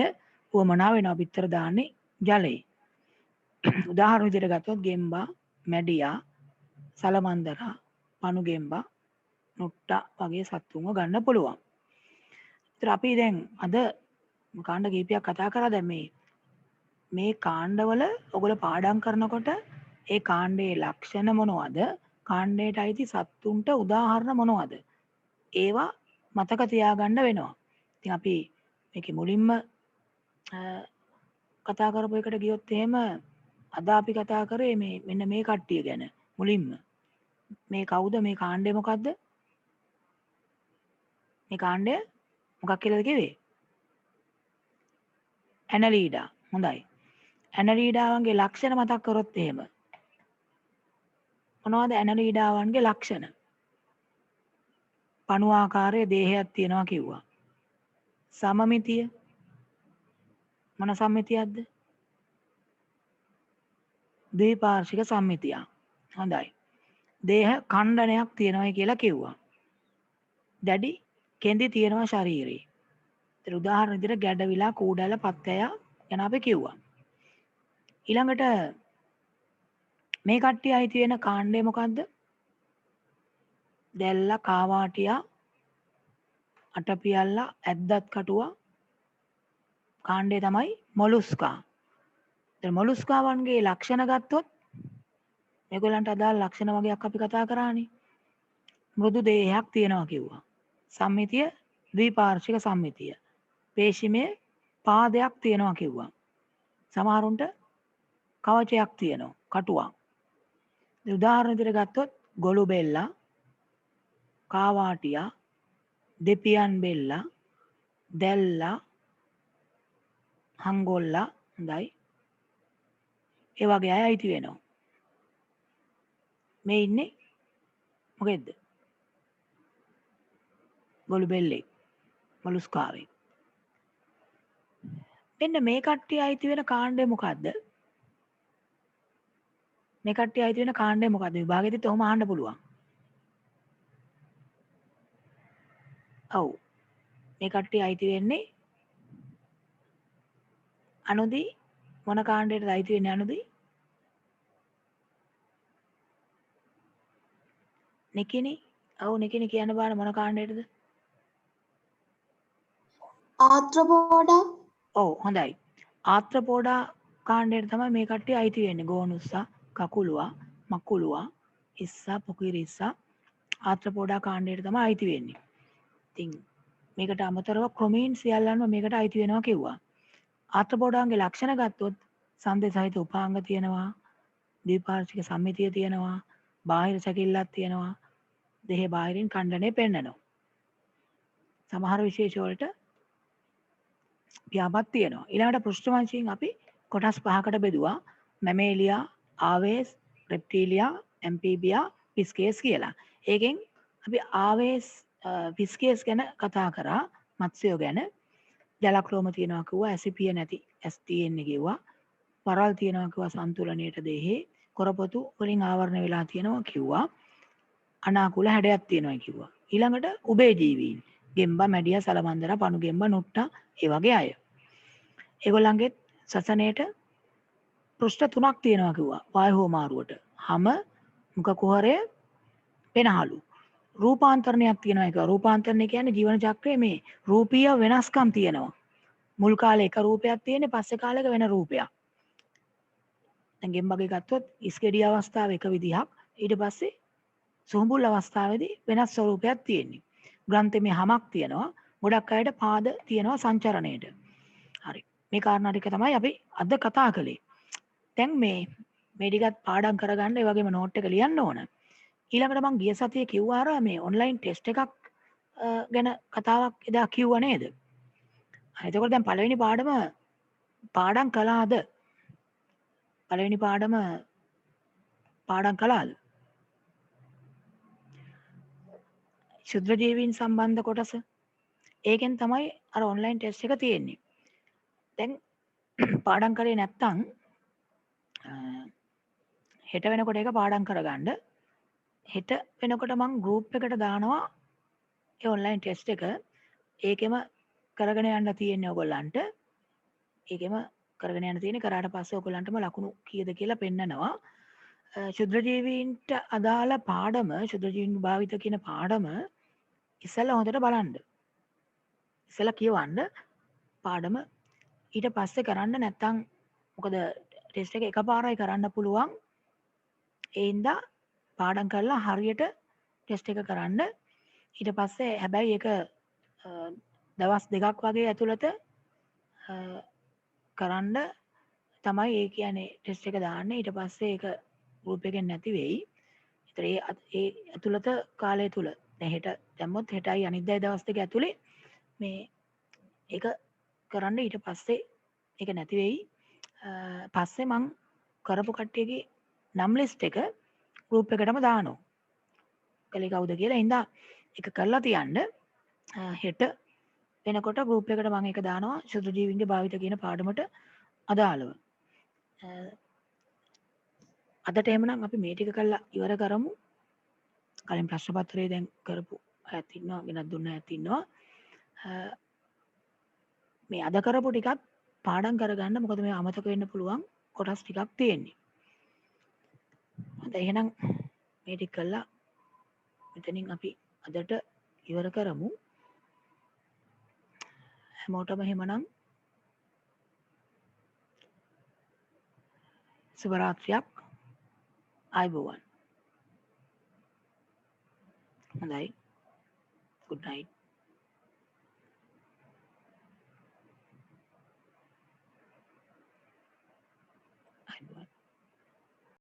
උවමනා වෙනවා. පිටර දාන්නේ ජලයේ. උදාහරණ විදිහට ගත්තොත් ගෙම්බා, මැඩියා, සලමන්දරා, පණු ගෙම්බා, නොට්ටා වගේ සත්තුන්ව ගන්න පුළුවන්. ඒතර අපි දැන් අද කාණ්ඩ කීපයක් කතා කරා. දැන් මේ කාණ්ඩවල ඔයගොල්ලෝ පාඩම් කරනකොට ඒ කාණ්ඩයේ ලක්ෂණ මොනවද? කාණ්ඩයට අයිති සත්තුන්ට උදාහරණ මොනවද? ඒවා මතක තියාගන්න වෙනවා. ඉතින් අපි මේකේ මුලින්ම කතා කරපු එකට ගියොත් එහෙම අද අපි කතා කරේ මේ මෙන්න මේ කට්ටිය ගැන මුලින්ම. මේ කවුද මේ කාණ්ඩය මොකද්ද? මේ කාණ්ඩය මොකක් කියලාද කිව්වේ? ඇනලීඩා. හොඳයි. ඇනලීඩාවන්ගේ ලක්ෂණ මතක් කරොත් එහෙම. මොනවද ඇනලීඩාවන්ගේ ලක්ෂණ? පණුවාකාරයේ දේහයක් තියෙනවා කිව්වා. සමමිතිය මොන සම්මිතියක්ද? ද්විපාර්ශ්වික සම්මිතියක්. හොඳයි. දේහ ඛණ්ඩනයක් තියෙනවායි කියලා කිව්වා. දැඩි කෙඳි තියෙනවා ශරීරේ. ඒතර උදාහරණ විදිහට ගැඩවිලා කූඩල පත්තය ගැන අපි කිව්වා. ඊළඟට මේ කට්ටිය අයිති වෙන කාණ්ඩය මොකද්ද? දැල්ලා කාවාටියා අටපියල්ලා ඇද්දත් කටුවා කාණ්ඩය තමයි මොලුස්කා. දැන් මොලුස්කාවන්ගේ ලක්ෂණ ගත්තොත් මේගොල්ලන්ට අදාළ ලක්ෂණ වගේක් අපි කතා කරානේ. මෘදු දේහයක් තියෙනවා කිව්වා. සම්මිතිය ද්විපාර්ශ්වික සම්මිතිය. පේශිමේ පාදයක් තියෙනවා කිව්වා. සමහරුන්ට කවචයක් තියෙනවා කටුවක්. උදාහරණ විදිහට ගත්තොත් ගොළු බෙල්ලා, කාවාටියා, දෙපියන් බෙල්ලා, දැල්ලා, හංගොල්ලා හොඳයි. ඒ වගේ අය අයිති වෙනවා. මේ ඉන්නේ මොකෙද්ද? ගොළු බෙල්ලේ මොලුස්කාවේ. මෙන්න මේ කට්ටිය අයිති වෙන කාණ්ඩය මොකද්ද? මේ කට්ටිය අයිති වෙන කාණ්ඩය මොකද්ද? විභාගෙදිත් ඔහොම අහන්න පුළුවන්. ඔව්. මේ කට්ටිය අයිති වෙන්නේ අනුදී මොන කාණ්ඩයටද අයිති වෙන්නේ අනුදී? නිකිනි. ඔව් නිකිනි කියන්න බාන මොන කාණ්ඩයටද? ආත්‍රපෝඩා. ඔව් හොඳයි. ආත්‍රපෝඩා කාණ්ඩයට තමයි මේ කට්ටිය අයිති වෙන්නේ. ගෝනුස්සා, කකුලුවා, මකුලුවා, ඉස්සා, පොකිරිස්සා ආත්‍රපෝඩා කාණ්ඩයට තමයි අයිති වෙන්නේ. ඉතින් මේකට අමතරව ක්‍රොමීන් සියල්ලන්ම මේකට අයිති වෙනවා කිව්වා. ආත්‍රපෝඩාන්ගේ ලක්ෂණ ගත්තොත් සන්දේ සහිත උපාංග තියෙනවා, ද්විපාර්ශ්වික සම්මිතිය තියෙනවා, බාහිර සැකිල්ලක් තියෙනවා, දෙහි බාහිරින් ඛණ්ඩනය පෙන්නනවා. සමහර විශේෂ වලට ව්‍යාපත් තියෙනවා. ඊළඟට පෘෂ්ඨවංශයෙන් අපි කොටස් පහකට බෙදුවා. මැමේලියා, ආවේස්, රෙප්ටීලියා, ඇම්ෆීබියා, පිස්කේස් කියලා. ඒකෙන් අපි ආවේස් පිස්කේස් ගැන කතා කරා, මත්ස්‍යෝ ගැන. ජලක්‍රෝම තියෙනවා කිව්වා, ඇසිපිය නැති ඇස් තියෙන්නේ කිව්වා. වරල් තියෙනවා කිව්වා සන්තුලනයට දෙහි. කොරපොතු වලින් ආවරණය වෙලා තියෙනවා කිව්වා. අනාකූල හැඩයක් තියෙනවා කිව්වා. ඊළඟට උභය ජීවීන්, ගෙම්බා, මැඩියා, සලමන්දර, පණු ගෙම්බා, නුට්ටා ඒ වගේ අය. ඒගොල්ලන්ගේ සසනේට පෘෂ්ඨ 3ක් තියෙනවා කිව්වා. වායු හෝමාරුවට. හම, මුඛ කුහරය, පෙනහළු. රූපාන්තරණයක් තියෙනවා කිව්වා. රූපාන්තරණය කියන්නේ ජීවන චක්‍රයේ මේ රූපීය වෙනස්කම් තියෙනවා. මුල් කාලේ එක රූපයක් තියෙන්නේ, පස්සේ කාලෙක වෙන රූපයක්. දැන් ගෙම්බගේ ගත්තොත් ඉස්කෙඩි අවස්ථාවේ එක විදිහක්, ඊට පස්සේ සුහුඹුල් අවස්ථාවේදී වෙනස් ස්වරූපයක් තියෙන්නේ. ග්‍රන්ථයේ මේ හමක් තියෙනවා. ගොඩක් අයට පාද තියෙනවා සංචරණයට. හරි. මේ කාරණා ටික තමයි අපි අද කතා කළේ. දැන් මේ ටිකත් පාඩම් කරගන්න, ඒ වගේම නෝට් එක ලියන්න ඕන. ඊළඟට මම ගිය සතියේ කිව්වා අර මේ ඔන්ලයින් ටෙස්ට් එකක් ගැන කතාවක් එදා කිව්වා නේද? හරි. එතකොට දැන් පළවෙනි පාඩම් කළාද? පළවෙනි පාඩම් කළාද? ශුද්‍ර ජීවීන් සම්බන්ධ කොටස. ඒකෙන් තමයි අර ඔන්ලයින් ටෙස්ට් එක තියෙන්නේ. දැන් පාඩම් කරේ නැත්නම් හෙට වෙනකොට ඒක පාඩම් කරගන්න. හෙට වෙනකොට මම ගෲප් එකට දානවා ඒ ඔන්ලයින් ටෙස්ට් එක. ඒකෙම කරගෙන යන්න තියෙන්නේ ඔයගොල්ලන්ට. ඒකෙම කරගෙන යන්න තියෙන්නේ. කරාට පස්සේ ඔයගොල්ලන්ටම ලකුණු කීයද කියලා පෙන්නනවා. ශුද්‍ර ජීවීන්ට අදාළ පාඩම, ශුද්‍ර ජීවීන් භාවිත කියන පාඩම ඉස්සෙල්ලා හොඳට බලන්න. ඉස්සෙල්ලා කියවන්න පාඩම. ඊට පස්සේ කරන්න නැත්නම් මොකද ටෙස්ට් එක එකපාරයි කරන්න පුළුවන්. ඒ හින්දා පාඩම් කරලා හරියට ටෙස්ට් එක කරන්න. ඊට පස්සේ හැබැයි ඒක දවස් 2ක් වගේ ඇතුළත කරන්න තමයි ඒ කියන්නේ ටෙස්ට් එක දාන්නේ. ඊට පස්සේ ඒක ගෲප් එකෙන් නැති වෙයි. ඒතර ඒ ඇතුළත කාලය තුල දැන් හෙට දැම්මොත් හෙටයි අනිද්දායි දවස් දෙක ඇතුලේ මේ ඒක කරන්න. ඊට පස්සේ ඒක නැති වෙයි. පස්සේ මං කරපු කට්ටියගේ නම් ලිස්ට් එක ගෲප් එකටම දානවා. කලේ කවුද කියලා. හින්දා ඒක කරලා තියන්න. හෙට වෙනකොට ගෲප් එකට මම ඒක දානවා ශුද්ධ ජීවීන්ගේ භාවිත කියන පාඩමට අදාළව. අදට එහෙමනම් අපි මේ ටික කරලා ඉවර කරමු. කලින් ප්‍රශ්න පත්‍රය දැන් කරපු අයත් ඉන්නවා, ගෙනත් දුන්න අයත් ඉන්නවා. මේ අද කරපු ටිකත් පාඩම් කරගන්න. මොකද මේ අමතක වෙන්න පුළුවන් කොටස් ටිකක් තියෙන්නේ. හොඳයි එහෙනම් මේ ටික කරලා මෙතනින් අපි අදට ඉවර කරමු. හැමෝටම එහෙමනම් සුබ රාත්‍රියක්. ආයුබෝවන්. හොඳයි. good night.